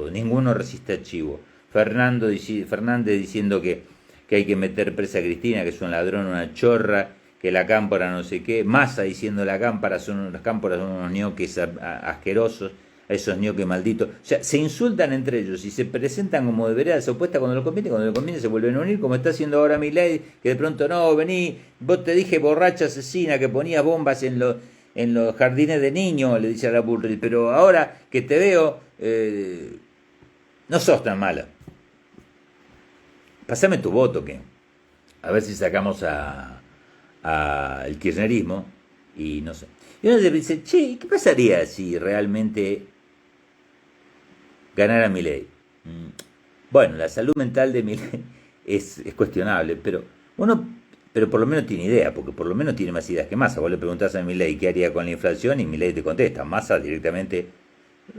ninguno resiste a chivo. Fernández diciendo que hay que meter presa a Cristina, que es un ladrón, una chorra, que la cámpora no sé qué. Massa diciendo las cámparas son unos ñoques asquerosos, esos ñoques malditos. O sea, se insultan entre ellos y se presentan como de veredas opuestas cuando le conviene se vuelven a unir, como está haciendo ahora Milei, que de pronto, no, vení, vos te dije borracha asesina, que ponías bombas en los jardines de niños, le dice a la Bullrich, pero ahora que te veo, no sos tan mala. Pásame tu voto, que a ver si sacamos el kirchnerismo y no sé. Y uno se dice, che, ¿qué pasaría si realmente ganara Milei? Bueno, la salud mental de Milei es cuestionable, pero por lo menos tiene idea, porque por lo menos tiene más ideas que Massa. Vos le preguntás a Milei qué haría con la inflación y Milei te contesta. Massa directamente,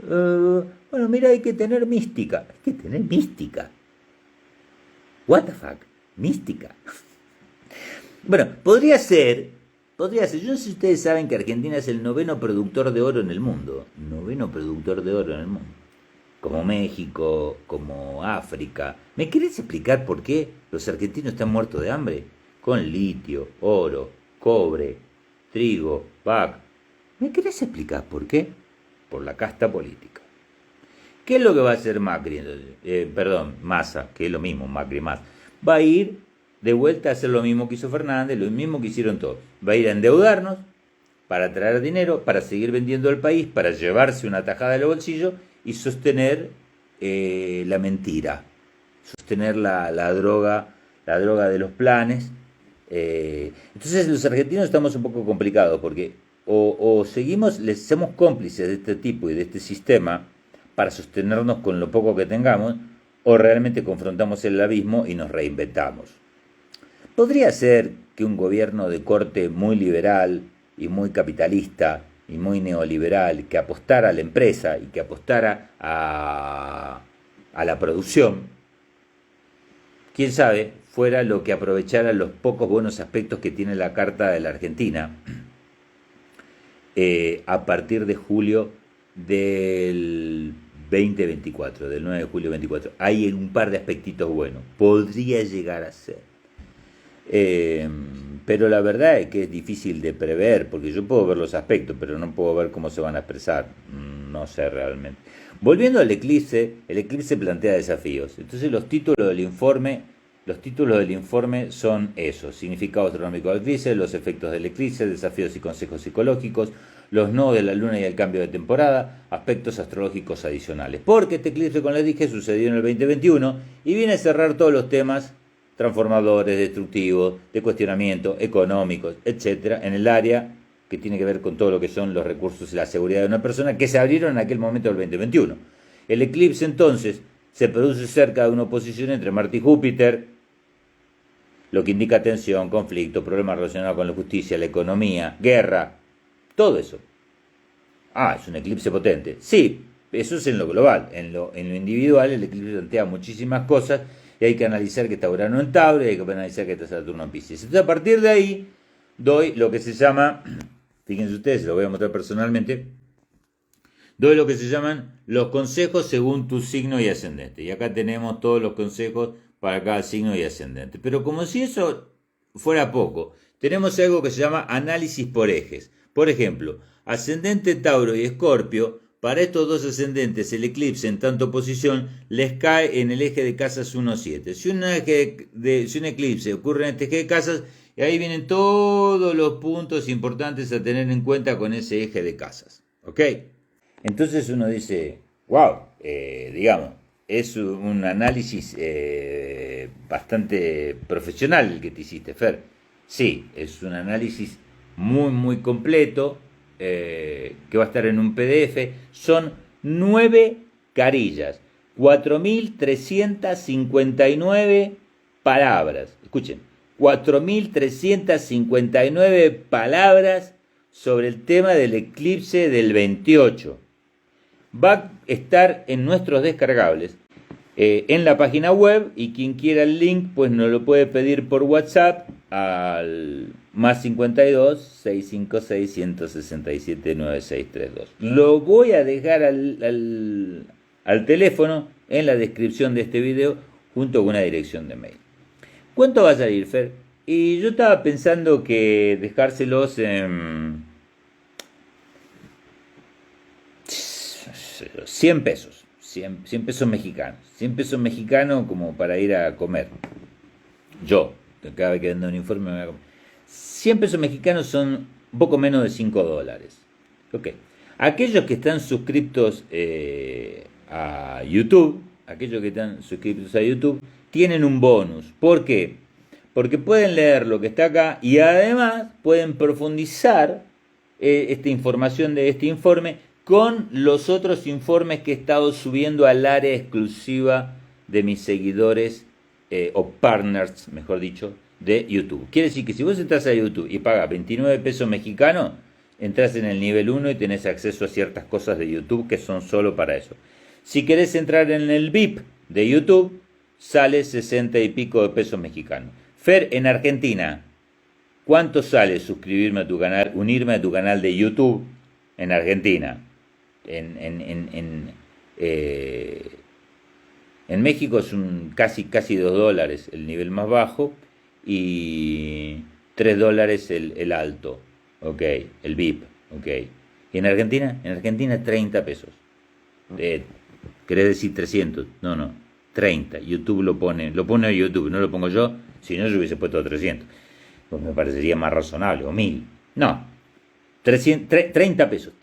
bueno, mira, hay que tener mística. Hay que tener mística. What the fuck? Mística. Bueno, podría ser, yo no sé si ustedes saben que Argentina es el noveno productor de oro en el mundo. Como México, como África. ¿Me querés explicar por qué los argentinos están muertos de hambre? Con litio, oro, cobre, trigo, vaca. ¿Me querés explicar por qué? Por la casta política. ¿Qué es lo que va a hacer Macri entonces? Massa, que es lo mismo, Macri más. Va a ir de vuelta a hacer lo mismo que hizo Fernández, lo mismo que hicieron todos. Va a ir a endeudarnos para traer dinero, para seguir vendiendo el país, para llevarse una tajada de los bolsillos y sostener la mentira, sostener la droga de los planes. Entonces los argentinos estamos un poco complicados porque o seguimos, les somos cómplices de este tipo y de este sistema para sostenernos con lo poco que tengamos, o realmente confrontamos el abismo y nos reinventamos. Podría ser que un gobierno de corte muy liberal y muy capitalista y muy neoliberal, que apostara a la empresa y que apostara a la producción, quién sabe, fuera lo que aprovechara los pocos buenos aspectos que tiene la Carta de la Argentina a partir de julio del 2024, del 9 de julio 24. Hay un par de aspectitos buenos, podría llegar a ser. Pero la verdad es que es difícil de prever, porque yo puedo ver los aspectos, pero no puedo ver cómo se van a expresar, no sé realmente. Volviendo al eclipse, el eclipse plantea desafíos. Entonces los títulos del informe son esos: significado astronómico del eclipse, los efectos del eclipse, desafíos y consejos psicológicos, los nodos de la luna y el cambio de temporada, aspectos astrológicos adicionales. Porque este eclipse, como les dije, sucedió en el 2021 y viene a cerrar todos los temas transformadores, destructivos, de cuestionamiento, económicos, etcétera, en el área que tiene que ver con todo lo que son los recursos y la seguridad de una persona, que se abrieron en aquel momento del 2021. El eclipse entonces se produce cerca de una oposición entre Marte y Júpiter, lo que indica tensión, conflicto, problemas relacionados con la justicia, la economía, guerra, todo eso. Es un eclipse potente. Sí, eso es en lo global. En lo individual, el eclipse plantea muchísimas cosas y hay que analizar que está Urano en Tauro y hay que analizar que está Saturno en Piscis. Entonces, a partir de ahí, doy lo que se llama, fíjense ustedes, lo voy a mostrar personalmente, doy lo que se llaman los consejos según tu signo y ascendente. Y acá tenemos todos los consejos para cada signo y ascendente. Pero como si eso fuera poco, tenemos algo que se llama análisis por ejes. Por ejemplo, ascendente Tauro y Escorpio, para estos dos ascendentes el eclipse en tanto posición les cae en el eje de casas 1-7. Si un eclipse ocurre en este eje de casas, ahí vienen todos los puntos importantes a tener en cuenta con ese eje de casas. ¿Ok? Entonces uno dice, wow, digamos, es un análisis bastante profesional el que te hiciste, Fer. Sí, es un análisis muy completo, que va a estar en un PDF. Son 9 carillas, 4.359 palabras. Escuchen, 4.359 palabras sobre el tema del eclipse del 28. Va a estar en nuestros descargables, en la página web, y quien quiera el link pues nos lo puede pedir por WhatsApp al más 52 656 167 9632. Lo voy a dejar al teléfono en la descripción de este video junto con una dirección de mail. ¿Cuánto va a salir, Fer? Y yo estaba pensando que dejárselos en 100 pesos, 100 pesos mexicanos, 100 pesos mexicanos como para ir a comer. Yo, cada vez que vendo un informe me voy a comer. 100 pesos mexicanos son un poco menos de $5. Ok. Aquellos que están suscriptos a YouTube, tienen un bonus. ¿Por qué? Porque pueden leer lo que está acá y además pueden profundizar esta información de este informe con los otros informes que he estado subiendo al área exclusiva de mis seguidores o partners, mejor dicho, de YouTube. Quiere decir que si vos entras a YouTube y pagas 29 pesos mexicanos, entras en el nivel 1 y tenés acceso a ciertas cosas de YouTube que son solo para eso. Si querés entrar en el VIP de YouTube, sale 60 y pico de pesos mexicanos. Fer, en Argentina, ¿cuánto sale suscribirme a tu canal, unirme a tu canal de YouTube en Argentina? En México es casi $2 el nivel más bajo y $3 el alto, ok, el VIP, ok. ¿Y en Argentina? En Argentina 30 pesos. ¿Querés decir 300? No, 30. YouTube lo pone YouTube, no lo pongo yo, si no yo hubiese puesto 300. Pues me parecería más razonable, o 1000. No, 30 pesos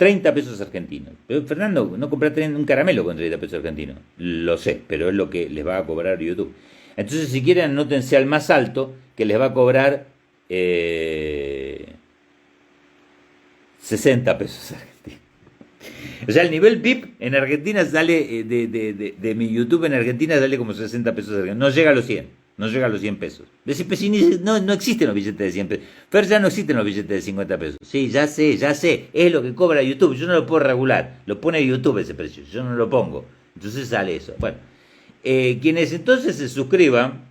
argentinos. Pero, Fernando, no compraste un caramelo con 30 pesos argentinos. Lo sé, pero es lo que les va a cobrar YouTube. Entonces, si quieren, anótense al más alto, que les va a cobrar 60 pesos argentinos. O sea, el nivel VIP en Argentina sale, de mi YouTube en Argentina sale como 60 pesos argentinos. No llega a los 100. No llega a los 100 pesos. No existen los billetes de 100 pesos. Fer, ya no existen los billetes de 50 pesos. Sí, ya sé. Es lo que cobra YouTube. Yo no lo puedo regular. Lo pone YouTube ese precio. Yo no lo pongo. Entonces sale eso. Bueno, quienes entonces se suscriban,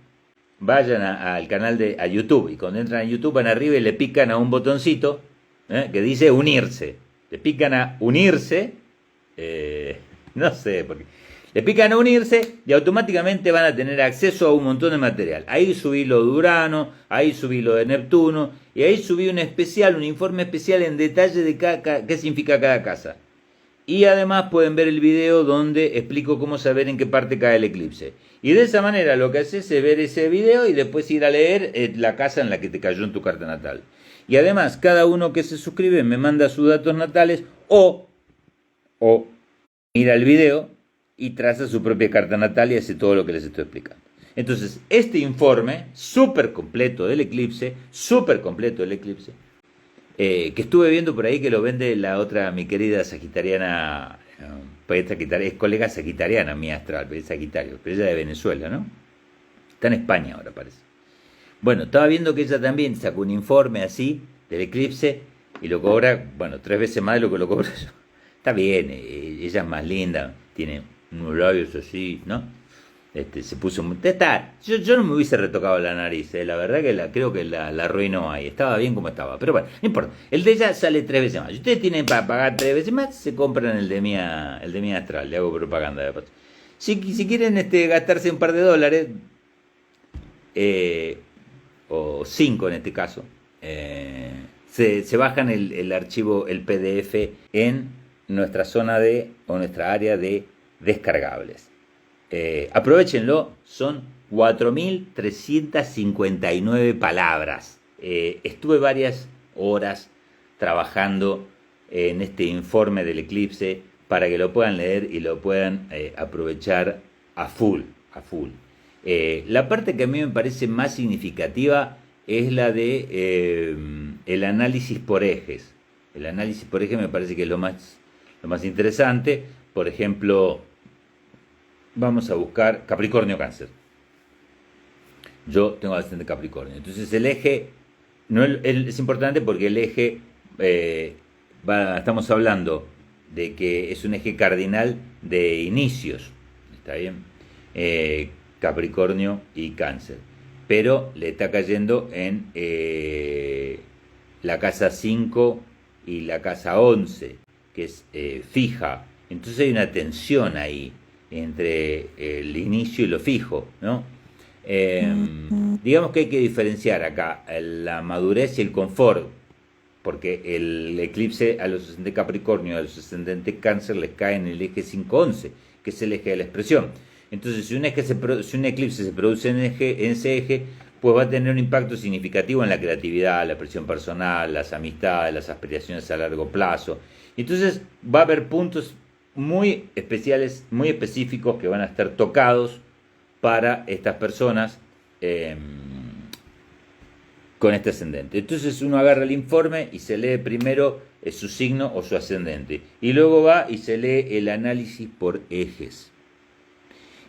vayan al canal a YouTube. Y cuando entran a YouTube van arriba y le pican a un botoncito que dice unirse. Le pican a unirse. No sé por qué. Le pican a unirse y automáticamente van a tener acceso a un montón de material. Ahí subí lo de Urano, ahí subí lo de Neptuno y ahí subí un informe especial en detalle de qué significa cada casa. Y además pueden ver el video donde explico cómo saber en qué parte cae el eclipse. Y de esa manera lo que haces es ver ese video y después ir a leer la casa en la que te cayó en tu carta natal. Y además cada uno que se suscribe me manda sus datos natales o mira el video y traza su propia carta natal y hace todo lo que les estoy explicando. Entonces, este informe súper completo del eclipse, que estuve viendo por ahí que lo vende la otra, mi querida sagitariana, es colega sagitariana, mi astral, es sagitario, pero ella de Venezuela, ¿no? Está en España ahora, parece. Bueno, estaba viendo que ella también sacó un informe así del eclipse y lo cobra, 3 veces más de lo que lo cobro yo. Está bien, ella es más linda, tiene unos labios así, ¿no? Se puso yo no me hubiese retocado la nariz, la verdad que creo que la arruinó ahí, estaba bien como estaba, pero bueno, no importa, el de ella sale 3 veces más. Si ustedes tienen para pagar 3 veces más, se compran el de mi Astral, le hago propaganda de paso. Si quieren gastarse un par de dólares, o 5 en este caso, se bajan el archivo, el PDF, en nuestra zona o nuestra área de descargables. Aprovechenlo, son 4.359 palabras. Estuve varias horas trabajando en este informe del eclipse para que lo puedan leer y lo puedan aprovechar a full. La parte que a mí me parece más significativa es la de el análisis por ejes. El análisis por ejes me parece que es lo más interesante. Por ejemplo, vamos a buscar Capricornio-Cáncer. Yo tengo ascendente Capricornio. Entonces el eje es importante porque el eje, estamos hablando de que es un eje cardinal de inicios. ¿Está bien? Capricornio y Cáncer. Pero le está cayendo en la casa 5 y la casa 11, que es fija. Entonces hay una tensión ahí entre el inicio y lo fijo, ¿no? Digamos que hay que diferenciar acá la madurez y el confort, porque el eclipse a los ascendentes Capricornio y a los ascendentes Cáncer les cae en el eje 5-11, que es el eje de la expresión. Entonces, si un eclipse se produce en ese eje, pues va a tener un impacto significativo en la creatividad, la expresión personal, las amistades, las aspiraciones a largo plazo. Entonces, va a haber puntos muy especiales, muy específicos que van a estar tocados para estas personas con este ascendente. Entonces uno agarra el informe y se lee primero su signo o su ascendente, y luego va y se lee el análisis por ejes.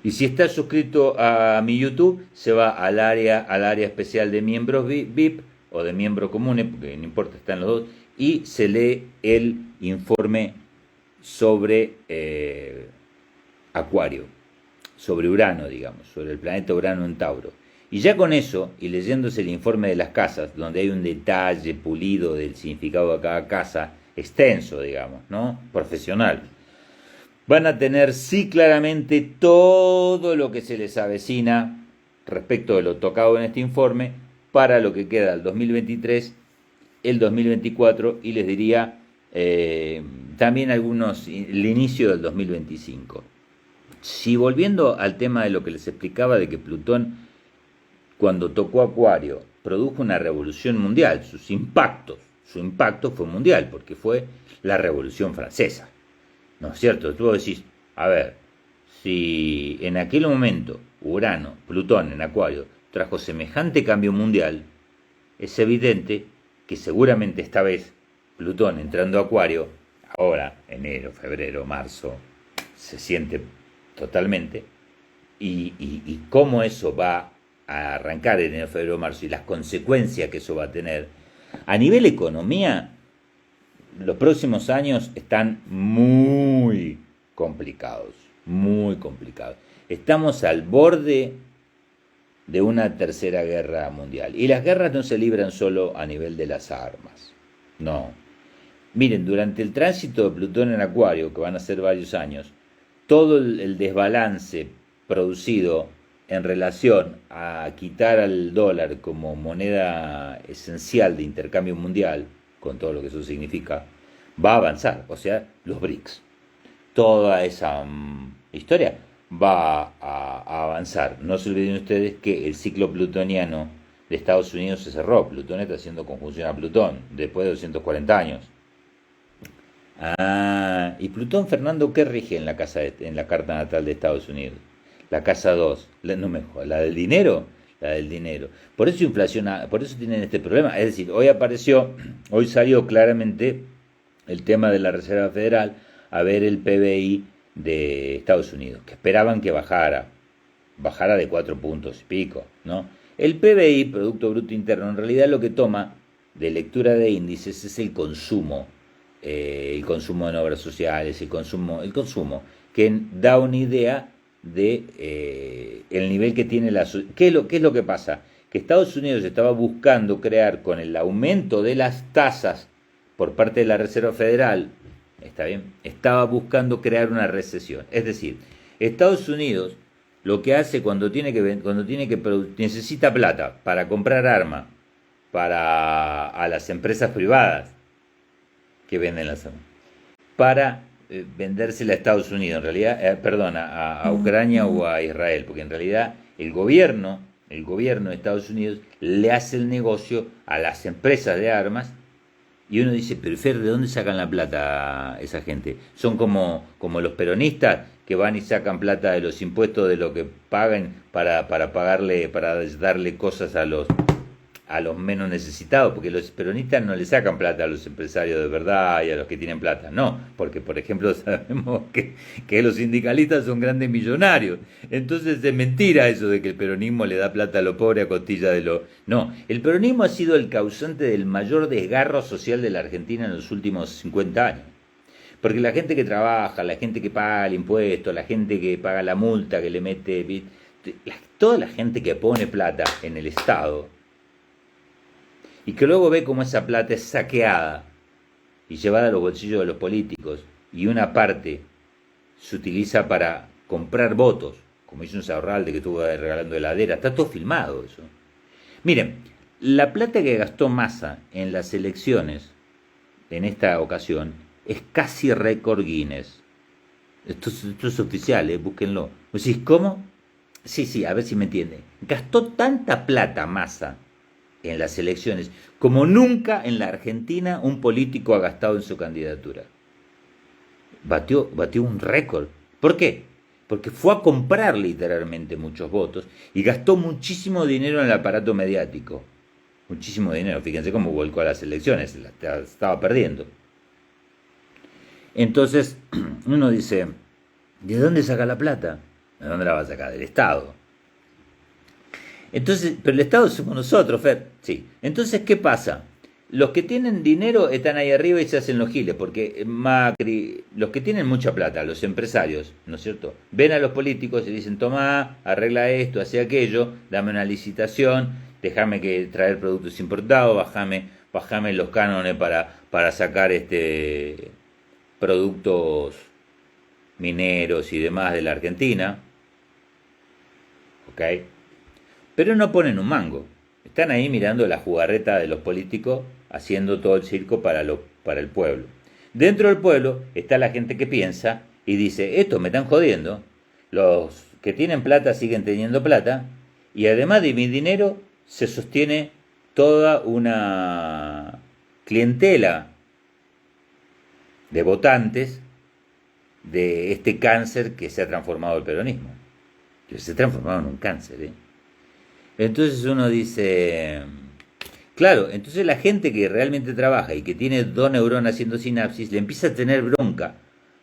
Y si está suscrito a mi YouTube, se va al área especial de miembros VIP o de miembros comunes, porque no importa, están los dos, y se lee el informe sobre Acuario, sobre Urano, digamos, sobre el planeta Urano en Tauro. Y ya con eso, y leyéndose el informe de las casas, donde hay un detalle pulido del significado de cada casa, extenso, digamos, ¿no? Profesional, van a tener sí claramente todo lo que se les avecina respecto de lo tocado en este informe para lo que queda el 2023, el 2024 y les diría también el inicio del 2025. Si volviendo al tema de lo que les explicaba de que Plutón, cuando tocó Acuario, produjo una revolución mundial, su impacto fue mundial porque fue la Revolución Francesa. ¿No es cierto? Tú decís, a ver, si en aquel momento Urano, Plutón en Acuario, trajo semejante cambio mundial, es evidente que seguramente esta vez Plutón entrando a Acuario, ahora, enero, febrero, marzo, se siente totalmente, y cómo eso va a arrancar en enero, febrero, marzo, y las consecuencias que eso va a tener, a nivel economía, los próximos años están muy complicados, muy complicados. Estamos al borde de una tercera guerra mundial. Y las guerras no se libran solo a nivel de las armas. No. Miren, durante el tránsito de Plutón en Acuario, que van a ser varios años, todo el desbalance producido en relación a quitar al dólar como moneda esencial de intercambio mundial, con todo lo que eso significa, va a avanzar. O sea, los BRICS. Toda esa historia va a avanzar. No se olviden ustedes que el ciclo plutoniano de Estados Unidos se cerró. Plutón está haciendo conjunción a Plutón después de 240 años. Y Plutón, Fernando, ¿qué rige en la carta natal de Estados Unidos? La casa 2, la del dinero. La del dinero. Por eso por eso tienen este problema. Es decir, hoy salió claramente el tema de la Reserva Federal a ver el PBI de Estados Unidos, que esperaban que bajara de 4 puntos y pico, ¿no? El PBI, Producto Bruto Interno, en realidad lo que toma de lectura de índices es el consumo en obras sociales, el consumo, que da una idea de el nivel que tiene qué es lo que pasa? Que Estados Unidos estaba buscando crear con el aumento de las tasas por parte de la Reserva Federal, ¿está bien? Estaba buscando crear una recesión. Es decir, Estados Unidos lo que hace cuando necesita plata para comprar armas para a las empresas privadas que venden las armas, para vendérsela a Estados Unidos, en realidad, perdón, a Ucrania o a Israel, porque en realidad el gobierno de Estados Unidos le hace el negocio a las empresas de armas. Y uno dice, pero Fer, ¿de dónde sacan la plata esa gente? Son como los peronistas que van y sacan plata de los impuestos de lo que pagan para pagarle, para darle cosas a los menos necesitados, porque los peronistas no le sacan plata a los empresarios de verdad y a los que tienen plata, no, porque por ejemplo sabemos que los sindicalistas son grandes millonarios, entonces es mentira eso de que el peronismo le da plata a los pobres a costilla de los... No, el peronismo ha sido el causante del mayor desgarro social de la Argentina en los últimos 50 años. Porque la gente que trabaja, la gente que paga el impuesto, la gente que paga la multa, que le mete... Toda la gente que pone plata en el Estado y que luego ve cómo esa plata es saqueada y llevada a los bolsillos de los políticos y una parte se utiliza para comprar votos, como hizo un Saurralde que estuvo regalando heladera, está todo filmado eso. Miren, la plata que gastó Massa en las elecciones en esta ocasión es casi récord Guinness. Esto es oficial, búsquenlo. ¿Vos decís cómo? Sí, a ver si me entienden. Gastó tanta plata Massa en las elecciones como nunca en la Argentina un político ha gastado en su candidatura. Batió un récord. ¿Por qué? Porque fue a comprar literalmente muchos votos y gastó muchísimo dinero en el aparato mediático. Muchísimo dinero. Fíjense cómo volcó a las elecciones, estaba perdiendo. Entonces uno dice, ¿de dónde saca la plata? ¿De dónde la va a sacar? Del Estado. Entonces, pero el Estado somos nosotros, Fer. Sí. Entonces, ¿qué pasa? Los que tienen dinero están ahí arriba y se hacen los giles, porque Macri, los que tienen mucha plata, los empresarios, ¿no es cierto? Ven a los políticos y dicen, toma, arregla esto, hace aquello, dame una licitación, déjame que traer productos importados, bajame los cánones para sacar productos mineros y demás de la Argentina. ¿Ok? Pero no ponen un mango. Están ahí mirando la jugarreta de los políticos, haciendo todo el circo para el pueblo. Dentro del pueblo está la gente que piensa y dice, esto me están jodiendo, los que tienen plata siguen teniendo plata, y además de mi dinero se sostiene toda una clientela de votantes de este cáncer que se ha transformado el peronismo. Que se ha transformado en un cáncer, ¿eh? Entonces uno dice, claro, entonces la gente que realmente trabaja y que tiene 2 neuronas haciendo sinapsis, le empieza a tener bronca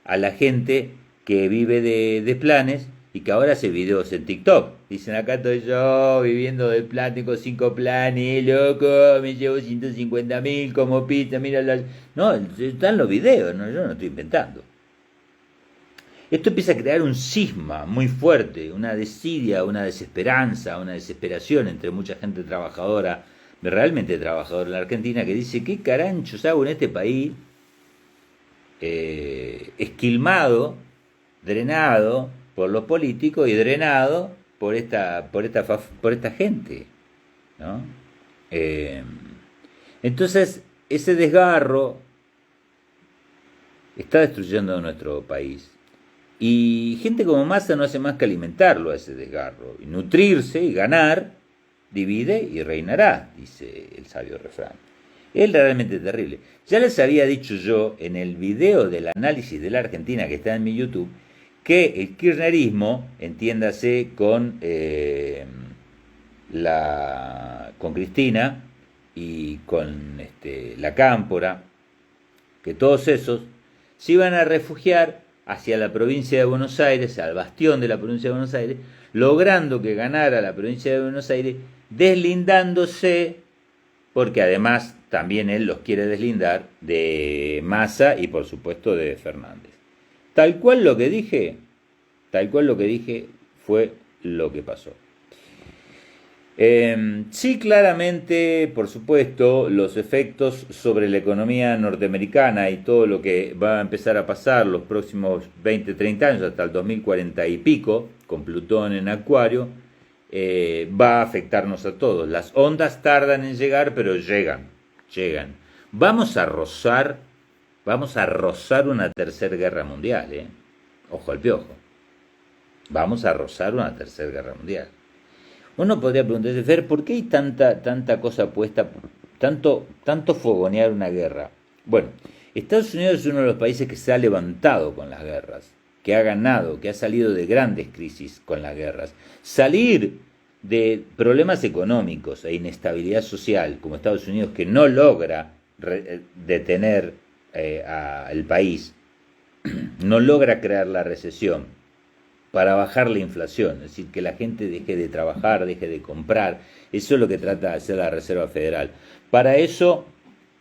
a la gente que vive de planes y que ahora hace videos en TikTok. Dicen, acá estoy yo viviendo del plan, tengo 5 planes, loco, me llevo 150.000 como pizza, mira las... No, están los videos, no, yo no estoy inventando. Esto empieza a crear un cisma muy fuerte, una desidia, una desesperanza, una desesperación entre mucha gente trabajadora, realmente trabajadora en la Argentina, que dice, ¿qué caranchos hago en este país? Esquilmado, drenado por los políticos y drenado por esta gente, ¿no? Entonces, ese desgarro está destruyendo nuestro país. Y gente como Massa no hace más que alimentarlo a ese desgarro, y nutrirse y ganar, divide y reinará, dice el sabio refrán. Es realmente terrible. Ya les había dicho yo en el video del análisis de la Argentina que está en mi YouTube, que el kirchnerismo, entiéndase con Cristina y con la Cámpora, que todos esos se iban a refugiar hacia la provincia de Buenos Aires, al bastión de la provincia de Buenos Aires, logrando que ganara la provincia de Buenos Aires, deslindándose, porque además también él los quiere deslindar, de Massa y por supuesto de Fernández. Tal cual lo que dije, Tal cual lo que dije fue lo que pasó. Sí, claramente, por supuesto, los efectos sobre la economía norteamericana y todo lo que va a empezar a pasar los próximos 20, 30 años, hasta el 2040 y pico, con Plutón en Acuario, va a afectarnos a todos. Las ondas tardan en llegar, pero llegan. Vamos a rozar una tercera guerra mundial, ¿eh? Ojo al piojo. Vamos a rozar una tercera guerra mundial. Uno podría preguntarse, Fer, ¿por qué hay tanta cosa puesta, tanto fogonear una guerra? Bueno, Estados Unidos es uno de los países que se ha levantado con las guerras, que ha ganado, que ha salido de grandes crisis con las guerras. Salir de problemas económicos e inestabilidad social, como Estados Unidos, que no logra detener al país, no logra crear la recesión, para bajar la inflación, es decir, que la gente deje de trabajar, deje de comprar. Eso es lo que trata de hacer la Reserva Federal. Para eso,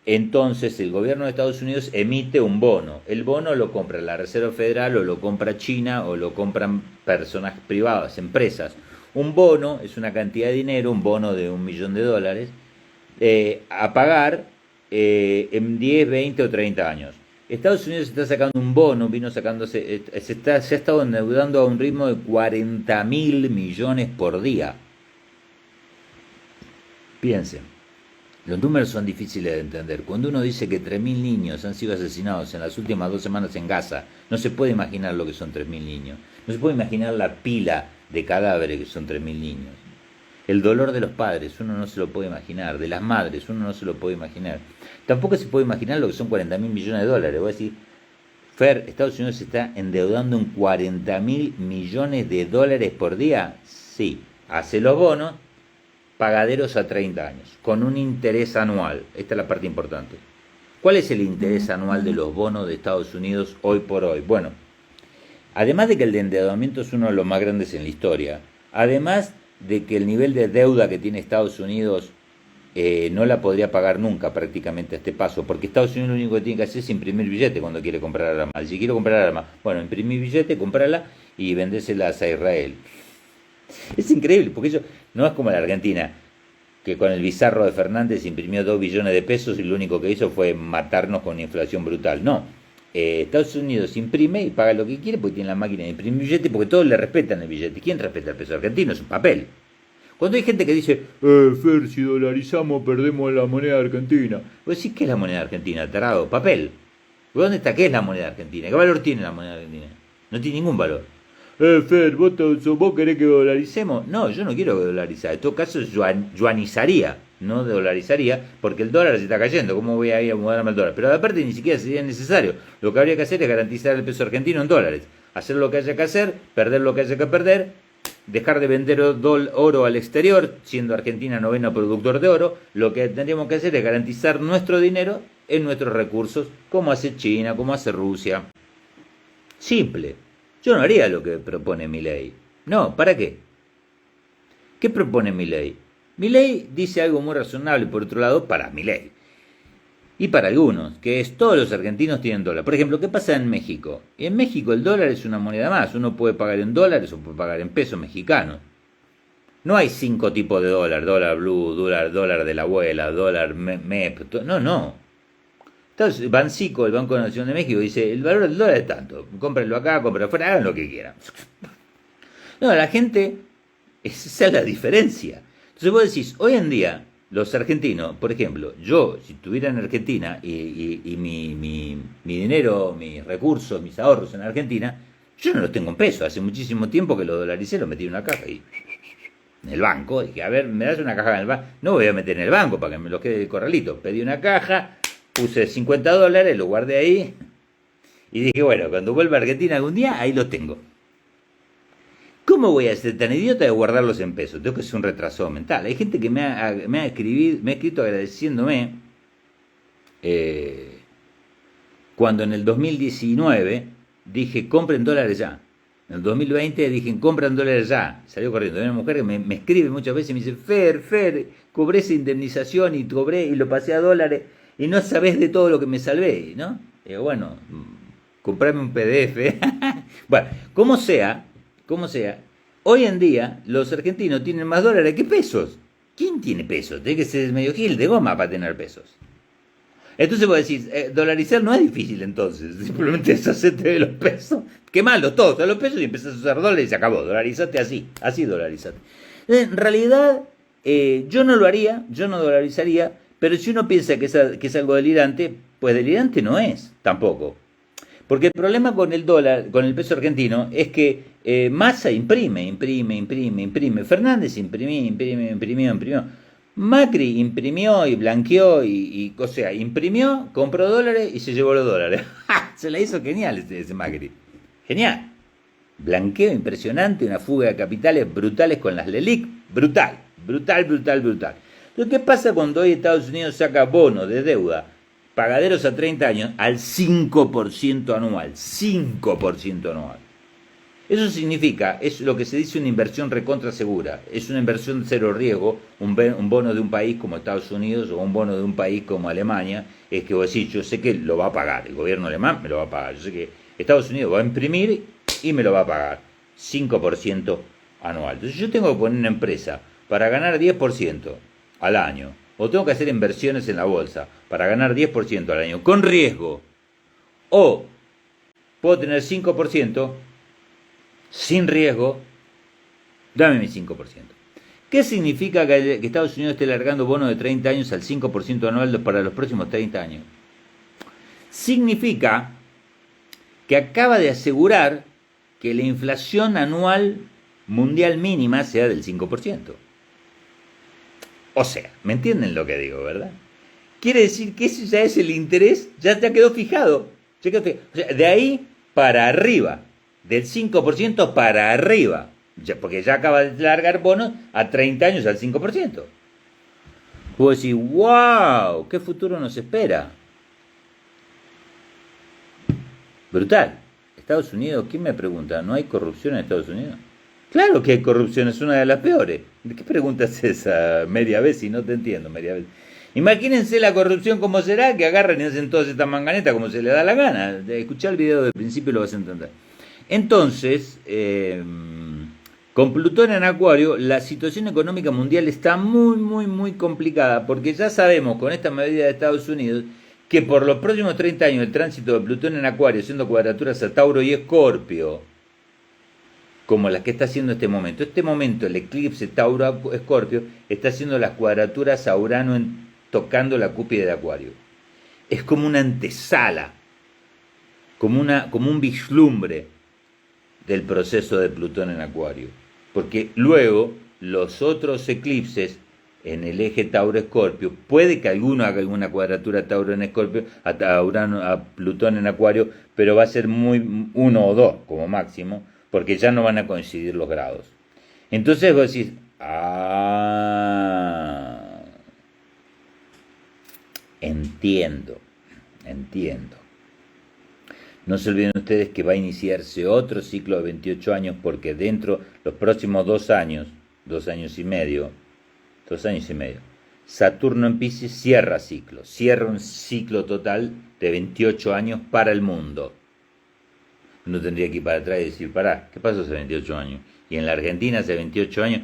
entonces, el gobierno de Estados Unidos emite un bono. El bono lo compra la Reserva Federal o lo compra China o lo compran personas privadas, empresas. Un bono es una cantidad de dinero, un bono de $1.000.000, a pagar en 10, 20 o 30 años. Estados Unidos está sacando un bono, se ha estado endeudando a un ritmo de 40.000 millones por día. Piensen, los números son difíciles de entender. Cuando uno dice que 3.000 niños han sido asesinados en las últimas 2 semanas en Gaza, no se puede imaginar lo que son 3.000 niños. No se puede imaginar la pila de cadáveres que son 3.000 niños. El dolor de los padres, uno no se lo puede imaginar. De las madres, uno no se lo puede imaginar. Tampoco se puede imaginar lo que son 40.000 millones de dólares. Voy a decir, Fer, Estados Unidos se está endeudando en 40.000 millones de dólares por día. Sí, hace los bonos, pagaderos a 30 años, con un interés anual. Esta es la parte importante. ¿Cuál es el interés anual de los bonos de Estados Unidos hoy por hoy? Bueno, además de que el endeudamiento es uno de los más grandes en la historia, además de que el nivel de deuda que tiene Estados Unidos no la podría pagar nunca prácticamente a este paso, porque Estados Unidos lo único que tiene que hacer es imprimir billete cuando quiere comprar armas. Si quiero comprar armas, bueno, imprimir billete, comprarla y vendérselas a Israel. Es increíble, porque eso no es como la Argentina, que con el bizarro de Fernández imprimió 2 billones de pesos y lo único que hizo fue matarnos con inflación brutal. No, Estados Unidos imprime y paga lo que quiere porque tiene la máquina de imprimir billete, porque todos le respetan el billete. ¿Quién respeta el peso argentino? Es un papel. Cuando hay gente que dice, Fer, si dolarizamos perdemos la moneda argentina. Vos decís, ¿qué es la moneda argentina, tarado? Papel. ¿Dónde está? ¿Qué es la moneda argentina? ¿Qué valor tiene la moneda argentina? No tiene ningún valor. Fer, ¿vos querés que dolaricemos? No, yo no quiero dolarizar. En todo caso, yuanizaría, no dolarizaría, porque el dólar se está cayendo. ¿Cómo voy a ir a mudarme al dólar? Pero aparte ni siquiera sería necesario. Lo que habría que hacer es garantizar el peso argentino en dólares. Hacer lo que haya que hacer, perder lo que haya que perder, dejar de vender oro al exterior, siendo Argentina noveno productor de oro. Lo que tendríamos que hacer es garantizar nuestro dinero en nuestros recursos, como hace China, como hace Rusia. Simple. Yo no haría lo que propone Milei. No, ¿para qué? ¿Qué propone Milei? Milei dice algo muy razonable, por otro lado, para Milei. Y para algunos, que es todos los argentinos tienen dólar. Por ejemplo, ¿qué pasa en México? En México el dólar es una moneda más. Uno puede pagar en dólares o puede pagar en pesos mexicanos. No hay 5 tipos de dólar. Dólar blue, dólar de la abuela, dólar MEP. No. Entonces, Bancico, el Banco Nacional de México, dice, el valor del dólar es tanto. Cómprenlo acá, cómprenlo afuera, hagan lo que quieran. No, la gente, esa es la diferencia. Entonces vos decís, hoy en día, los argentinos, por ejemplo, yo, si estuviera en Argentina y mi dinero, mis recursos, mis ahorros en Argentina, yo no los tengo en pesos. Hace muchísimo tiempo que los dolaricé, los metí en una caja y en el banco. Dije, a ver, me das una caja en el banco. No voy a meter en el banco para que me los quede el corralito. Pedí una caja, puse $50, lo guardé ahí y dije, bueno, cuando vuelva a Argentina algún día, ahí los tengo. ¿Cómo voy a ser tan idiota de guardarlos en pesos? Tengo que ser un retrasado mental. Hay gente que me ha escrito agradeciéndome cuando en el 2019 dije, compren dólares ya. En el 2020 dije, compran dólares ya. Salió corriendo. Hay una mujer que me escribe muchas veces y me dice, Fer, cobré esa indemnización y lo pasé a dólares y no sabés de todo lo que me salvé, ¿no? Digo, bueno, comprame un PDF. Bueno, como sea, como sea, hoy en día los argentinos tienen más dólares que pesos. ¿Quién tiene pesos? Tiene que ser medio gil de goma para tener pesos. Entonces vos decís, dolarizar no es difícil entonces, simplemente deshacerte de los pesos, quemarlos todos a los pesos y empezás a usar dólares y se acabó, dolarizate así dolarizate. En realidad, yo no lo haría, yo no dolarizaría, pero si uno piensa que es algo delirante, pues delirante no es tampoco. Porque el problema con el dólar, con el peso argentino, es que Massa imprime. Fernández imprimió. Macri imprimió y blanqueó o sea, imprimió, compró dólares y se llevó los dólares. Se la hizo genial ese Macri. Genial. Blanqueo impresionante, una fuga de capitales brutales con las LELIC. Brutal. Entonces, ¿qué pasa cuando hoy Estados Unidos saca bonos de deuda, pagaderos a 30 años, al 5% anual? 5% anual. Eso significa, es lo que se dice una inversión recontra segura, es una inversión de cero riesgo, un bono de un país como Estados Unidos o un bono de un país como Alemania, es que vos decís, yo sé que lo va a pagar, el gobierno alemán me lo va a pagar, yo sé que Estados Unidos va a imprimir y me lo va a pagar, 5% anual. Entonces yo tengo que poner una empresa para ganar 10% al año, o tengo que hacer inversiones en la bolsa para ganar 10% al año, con riesgo, o puedo tener 5%, sin riesgo, dame mi 5%. ¿Qué significa que Estados Unidos esté largando bonos de 30 años al 5% anual para los próximos 30 años? Significa que acaba de asegurar que la inflación anual mundial mínima sea del 5%. O sea, ¿me entienden lo que digo, verdad? Quiere decir que ese ya es el interés, ya quedó fijado. O sea, de ahí para arriba. Del 5% para arriba, porque ya acaba de largar bonos a 30 años al 5%. Vos decís, wow, ¿qué futuro nos espera? Brutal. Estados Unidos, ¿quién me pregunta? ¿No hay corrupción en Estados Unidos? Claro que hay corrupción, es una de las peores. ¿De qué pregunta es esa? Media vez, si no te entiendo, media vez. Imagínense la corrupción como será, que agarran y hacen todas estas manganetas como se les da la gana. Escuchá el video del principio y lo vas a entender. Entonces, con Plutón en Acuario, la situación económica mundial está muy complicada, porque ya sabemos con esta medida de Estados Unidos que por los próximos 30 años el tránsito de Plutón en Acuario, haciendo cuadraturas a Tauro y Escorpio, como las que está haciendo este momento el eclipse Tauro-Escorpio está haciendo las cuadraturas a Urano tocando la cúspide de Acuario. Es como una antesala, como un vislumbre del proceso de Plutón en Acuario, porque luego los otros eclipses en el eje Tauro-Escorpio, puede que alguno haga alguna cuadratura Tauro en Escorpio, a Plutón en Acuario, pero va a ser muy 1 o 2 como máximo, porque ya no van a coincidir los grados. Entonces vos decís, entiendo. No se olviden ustedes que va a iniciarse otro ciclo de 28 años, porque dentro los próximos 2 años, 2 años y medio, Saturno en Piscis cierra un ciclo total de 28 años para el mundo. Uno tendría que ir para atrás y decir, pará, ¿qué pasó hace 28 años? Y en la Argentina hace 28 años,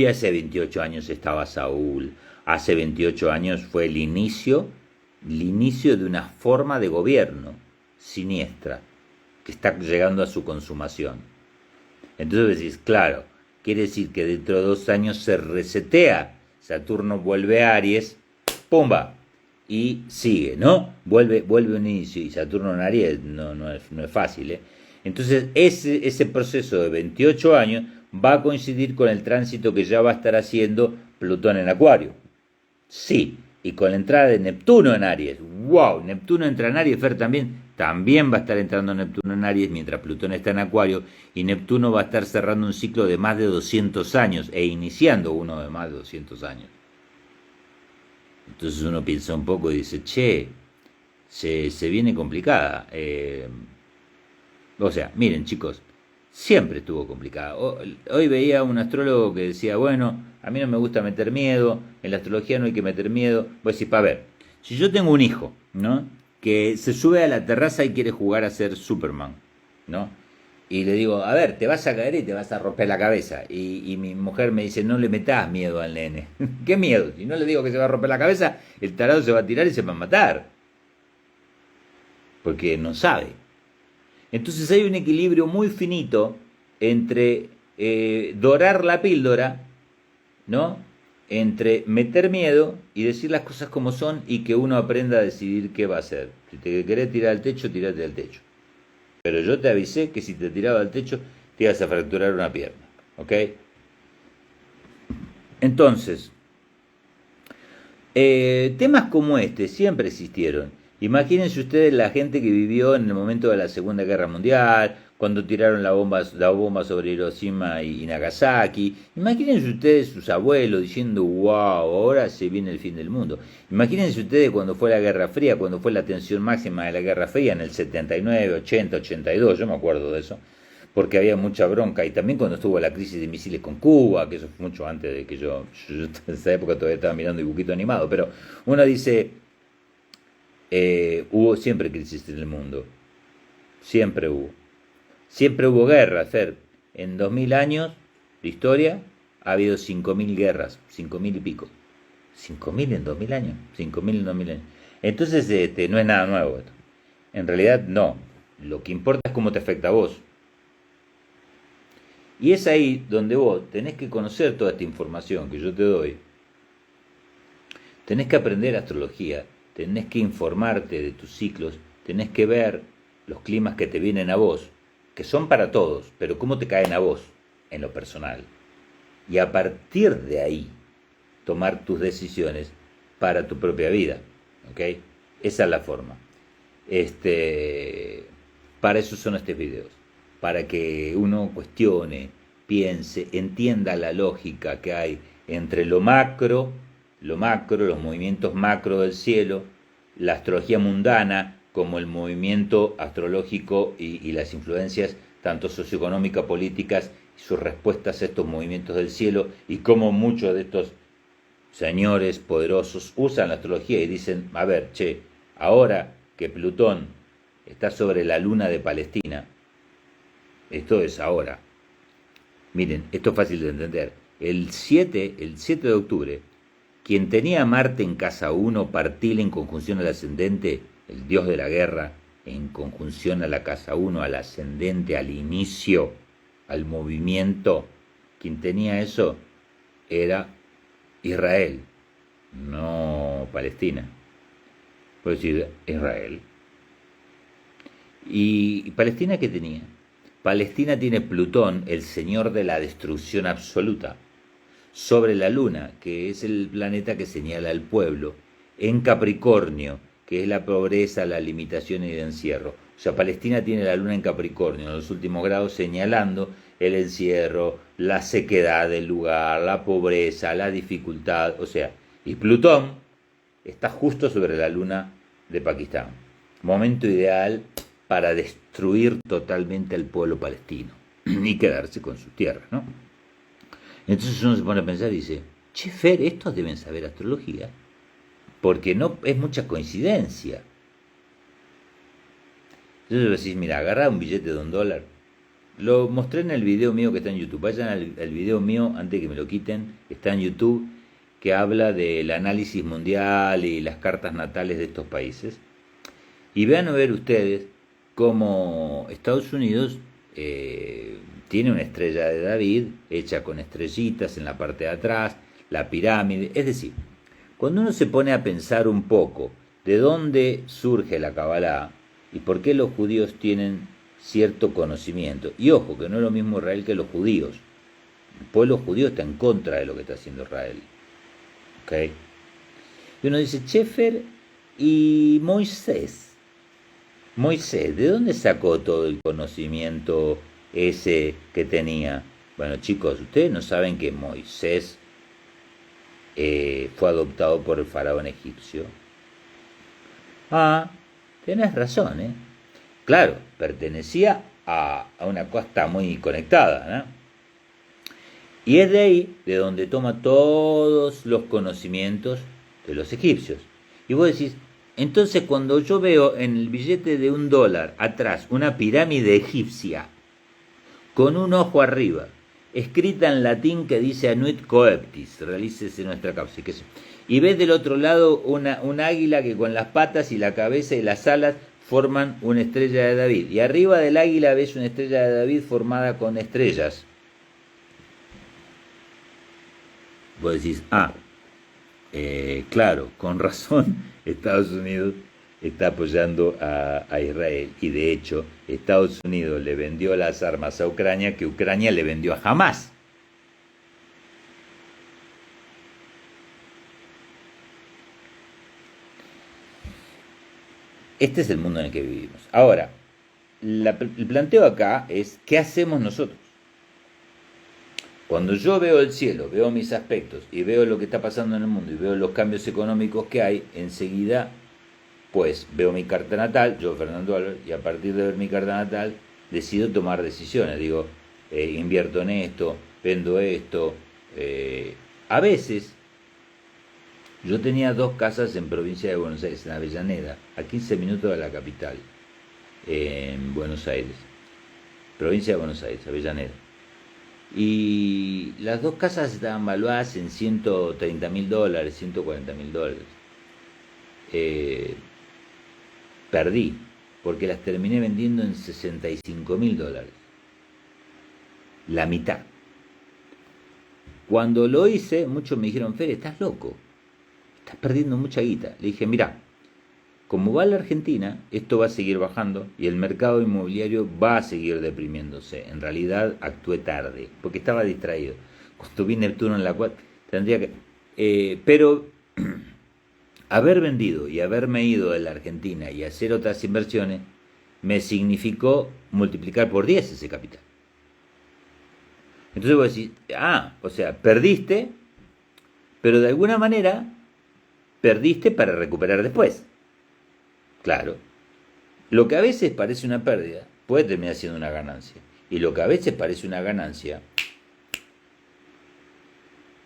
hace 28 años estaba Saúl, hace 28 años fue el inicio de una forma de gobierno siniestra, que está llegando a su consumación. Entonces decís, claro, quiere decir que dentro de 2 años se resetea, Saturno vuelve a Aries, ¡pumba! Y sigue, ¿no? Vuelve un inicio, y Saturno en Aries no es fácil, ¿eh? Entonces ese proceso de 28 años va a coincidir con el tránsito que ya va a estar haciendo Plutón en Acuario. Sí, y con la entrada de Neptuno en Aries. ¡Wow! Neptuno entra en Aries, Fer también va a estar entrando Neptuno en Aries mientras Plutón está en Acuario, y Neptuno va a estar cerrando un ciclo de más de 200 años e iniciando uno de más de 200 años. Entonces uno piensa un poco y dice, se viene complicada. O sea, miren chicos, siempre estuvo complicada. Hoy veía un astrólogo que decía, bueno, a mí no me gusta meter miedo, en la astrología no hay que meter miedo. Voy a decir, para ver, si yo tengo un hijo, ¿no?, que se sube a la terraza y quiere jugar a ser Superman, ¿no?, Y le digo, a ver, te vas a caer y te vas a romper la cabeza. Y mi mujer me dice, no le metas miedo al nene. ¿Qué miedo? Si no le digo que se va a romper la cabeza, el tarado se va a tirar y se va a matar. Porque no sabe. Entonces hay un equilibrio muy finito entre dorar la píldora, ¿no? Entre meter miedo y decir las cosas como son y que uno aprenda a decidir qué va a hacer. Si te querés tirar al techo, tirate al techo. Pero yo te avisé que si te tiraba al techo te ibas a fracturar una pierna. ¿Ok? Entonces, temas como este siempre existieron. Imagínense ustedes la gente que vivió en el momento de la Segunda Guerra Mundial, cuando tiraron la bomba sobre Hiroshima y Nagasaki. Imagínense ustedes sus abuelos diciendo, wow, ahora se viene el fin del mundo. Imagínense ustedes cuando fue la Guerra Fría, cuando fue la tensión máxima de la Guerra Fría en el 79, 80, 82, yo me acuerdo de eso, porque había mucha bronca. Y también cuando estuvo la crisis de misiles con Cuba, que eso fue mucho antes de que yo en esa época todavía estaba mirando dibujito animado, pero uno dice, hubo siempre crisis en el mundo, siempre hubo. Siempre hubo guerras, Fer. En 2000 años de historia ha habido 5000 guerras, 5000 y pico. 5000 en 2000 años, 5000 en 2000 años. Entonces, no es nada nuevo esto. En realidad, no. Lo que importa es cómo te afecta a vos. Y es ahí donde vos tenés que conocer toda esta información que yo te doy. Tenés que aprender astrología, tenés que informarte de tus ciclos, tenés que ver los climas que te vienen a vos, que son para todos, pero cómo te caen a vos en lo personal. Y a partir de ahí, tomar tus decisiones para tu propia vida. ¿Ok? Esa es la forma. Para eso son estos videos. Para que uno cuestione, piense, entienda la lógica que hay entre lo macro, los movimientos macro del cielo, la astrología mundana, como el movimiento astrológico y las influencias tanto socioeconómicas, políticas, y sus respuestas a estos movimientos del cielo, y cómo muchos de estos señores poderosos usan la astrología y dicen, a ver, che, ahora que Plutón está sobre la luna de Palestina, esto es ahora. Miren, esto es fácil de entender. El 7 de octubre, quien tenía a Marte en casa 1, partil en conjunción al ascendente, el dios de la guerra, en conjunción a la casa 1, al ascendente, al inicio, al movimiento, quien tenía eso era Israel, no Palestina. Puedo decir Israel. ¿Y Palestina qué tenía? Palestina tiene Plutón, el señor de la destrucción absoluta, sobre la luna, que es el planeta que señala al pueblo, en Capricornio, que es la pobreza, la limitación y el encierro. O sea, Palestina tiene la luna en Capricornio, en los últimos grados, señalando el encierro, la sequedad del lugar, la pobreza, la dificultad. O sea, y Plutón está justo sobre la luna de Pakistán. Momento ideal para destruir totalmente al pueblo palestino y quedarse con sus tierras, ¿no? Entonces uno se pone a pensar y dice, che, Fer, estos deben saber astrología, porque no es mucha coincidencia. Entonces decís, mira, agarrá un billete de $1. Lo mostré en el video mío que está en YouTube. Vayan al video mío antes que me lo quiten, está en YouTube, que habla del análisis mundial y las cartas natales de estos países. Y vean a ver ustedes cómo Estados Unidos tiene una estrella de David hecha con estrellitas en la parte de atrás, la pirámide. Es decir, cuando uno se pone a pensar un poco de dónde surge la Kabbalah y por qué los judíos tienen cierto conocimiento, y ojo, que no es lo mismo Israel que los judíos, el pueblo judío está en contra de lo que está haciendo Israel. ¿Okay? Y uno dice, Chefer, y Moisés, ¿de dónde sacó todo el conocimiento ese que tenía? Bueno, chicos, ustedes no saben que Moisés fue adoptado por el faraón egipcio. Ah, tenés razón, ¿eh? Claro, pertenecía a una costa muy conectada, ¿no? Y es de ahí de donde toma todos los conocimientos de los egipcios. Y vos decís, entonces cuando yo veo en el billete de $1 atrás una pirámide egipcia, con un ojo arriba, escrita en latín que dice Anuit Coeptis, realícese nuestra causa. Y ves del otro lado un águila que con las patas y la cabeza y las alas forman una estrella de David. Y arriba del águila ves una estrella de David formada con estrellas. Vos decís, claro, con razón Estados Unidos está apoyando a Israel. Y de hecho, Estados Unidos le vendió las armas a Ucrania que Ucrania le vendió a Hamás. Este es el mundo en el que vivimos. Ahora, el planteo acá es, ¿qué hacemos nosotros? Cuando yo veo el cielo, veo mis aspectos y veo lo que está pasando en el mundo y veo los cambios económicos que hay, enseguida pues veo mi carta natal, yo Fernando Álvarez, y a partir de ver mi carta natal decido tomar decisiones. Digo, invierto en esto, vendo esto. A veces, yo tenía 2 casas en provincia de Buenos Aires, en Avellaneda, a 15 minutos de la capital, en Buenos Aires, provincia de Buenos Aires, Avellaneda. Y las 2 casas estaban valuadas en $130.000, $140.000. Perdí, porque las terminé vendiendo en $65.000. La mitad. Cuando lo hice, muchos me dijeron, Fer, estás loco, estás perdiendo mucha guita. Le dije, mirá, como va la Argentina, esto va a seguir bajando y el mercado inmobiliario va a seguir deprimiéndose. En realidad actué tarde, porque estaba distraído. Cuando vi Neptuno en la cual tendría que... pero haber vendido y haberme ido de la Argentina y hacer otras inversiones me significó multiplicar por 10 ese capital. Entonces vos decís, o sea, perdiste, pero de alguna manera perdiste para recuperar después. Claro, lo que a veces parece una pérdida puede terminar siendo una ganancia. Y lo que a veces parece una ganancia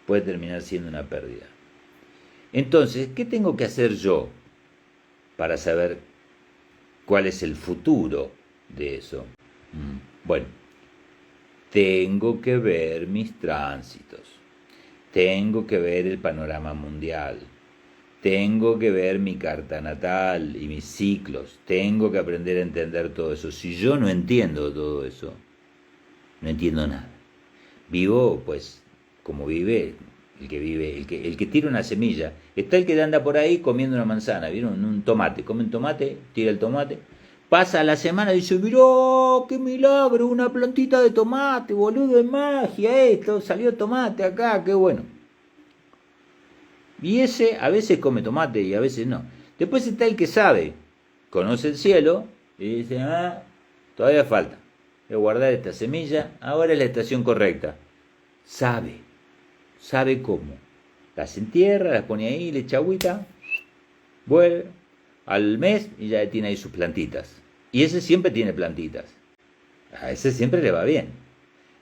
puede terminar siendo una pérdida. Entonces, ¿qué tengo que hacer yo para saber cuál es el futuro de eso? Bueno, tengo que ver mis tránsitos, tengo que ver el panorama mundial, tengo que ver mi carta natal y mis ciclos, tengo que aprender a entender todo eso. Si yo no entiendo todo eso, no entiendo nada. Vivo, pues, como vive el que tira una semilla. Está el que anda por ahí comiendo una manzana, ¿vieron? Un tomate, come un tomate, tira el tomate, pasa la semana y dice, mirá, qué milagro, una plantita de tomate, boludo, es magia esto, salió tomate acá, qué bueno. Y ese a veces come tomate y a veces no. Después está el que sabe, conoce el cielo y dice, todavía falta. Voy a guardar esta semilla, ahora es la estación correcta. Sabe cómo. Las entierra, las pone ahí, le echa agüita, vuelve al mes y ya tiene ahí sus plantitas. Y ese siempre tiene plantitas. A ese siempre le va bien,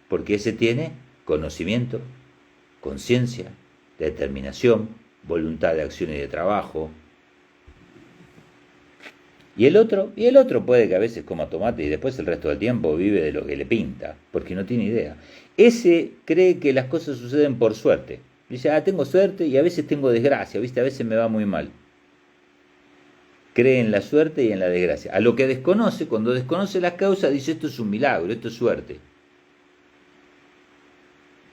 porque ese tiene conocimiento, conciencia, determinación, voluntad de acción y de trabajo. Y el otro puede que a veces coma tomate y después el resto del tiempo vive de lo que le pinta, porque no tiene idea. Ese cree que las cosas suceden por suerte. Dice, tengo suerte y a veces tengo desgracia, ¿viste? A veces me va muy mal. Cree en la suerte y en la desgracia. A lo que desconoce, cuando desconoce las causas, dice, esto es un milagro, esto es suerte.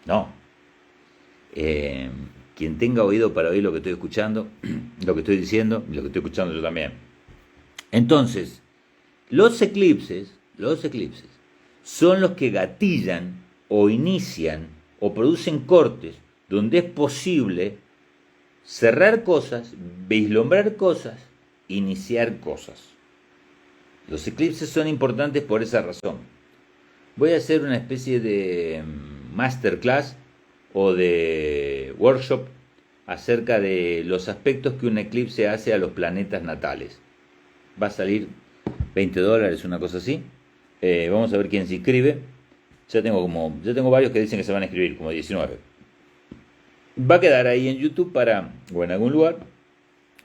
No. Quien tenga oído para oír lo que estoy escuchando, lo que estoy diciendo, y lo que estoy escuchando yo también. Entonces, los eclipses son los que gatillan o inician o producen cortes donde es posible cerrar cosas, vislumbrar cosas, iniciar cosas. Los eclipses son importantes por esa razón. Voy a hacer una especie de masterclass o de workshop acerca de los aspectos que un eclipse hace a los planetas natales. Va a salir $20, una cosa así. Vamos a ver quién se inscribe. Ya tengo varios que dicen que se van a inscribir, como 19. Va a quedar ahí en YouTube o en algún lugar.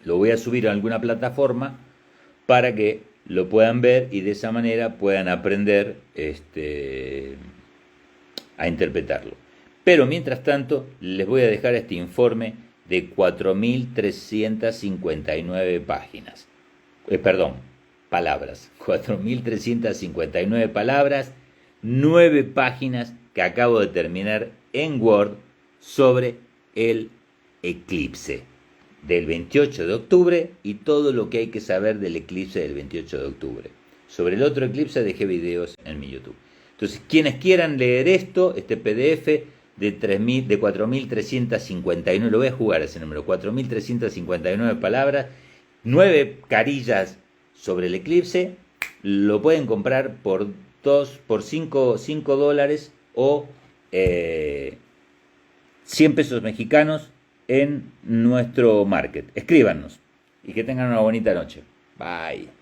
Lo voy a subir a alguna plataforma para que lo puedan ver y de esa manera puedan aprender a interpretarlo. Pero mientras tanto, les voy a dejar este informe de 4.359 páginas. Palabras. 4.359 palabras, 9 páginas que acabo de terminar en Word sobre el eclipse del 28 de octubre y todo lo que hay que saber del eclipse del 28 de octubre. Sobre el otro eclipse dejé videos en mi YouTube. Entonces, quienes quieran leer esto, este PDF de 4.359, lo voy a jugar ese número, 4.359 palabras, 9 carillas sobre el eclipse, lo pueden comprar por $5 o 100 pesos mexicanos en nuestro market. Escríbanos y que tengan una bonita noche. Bye.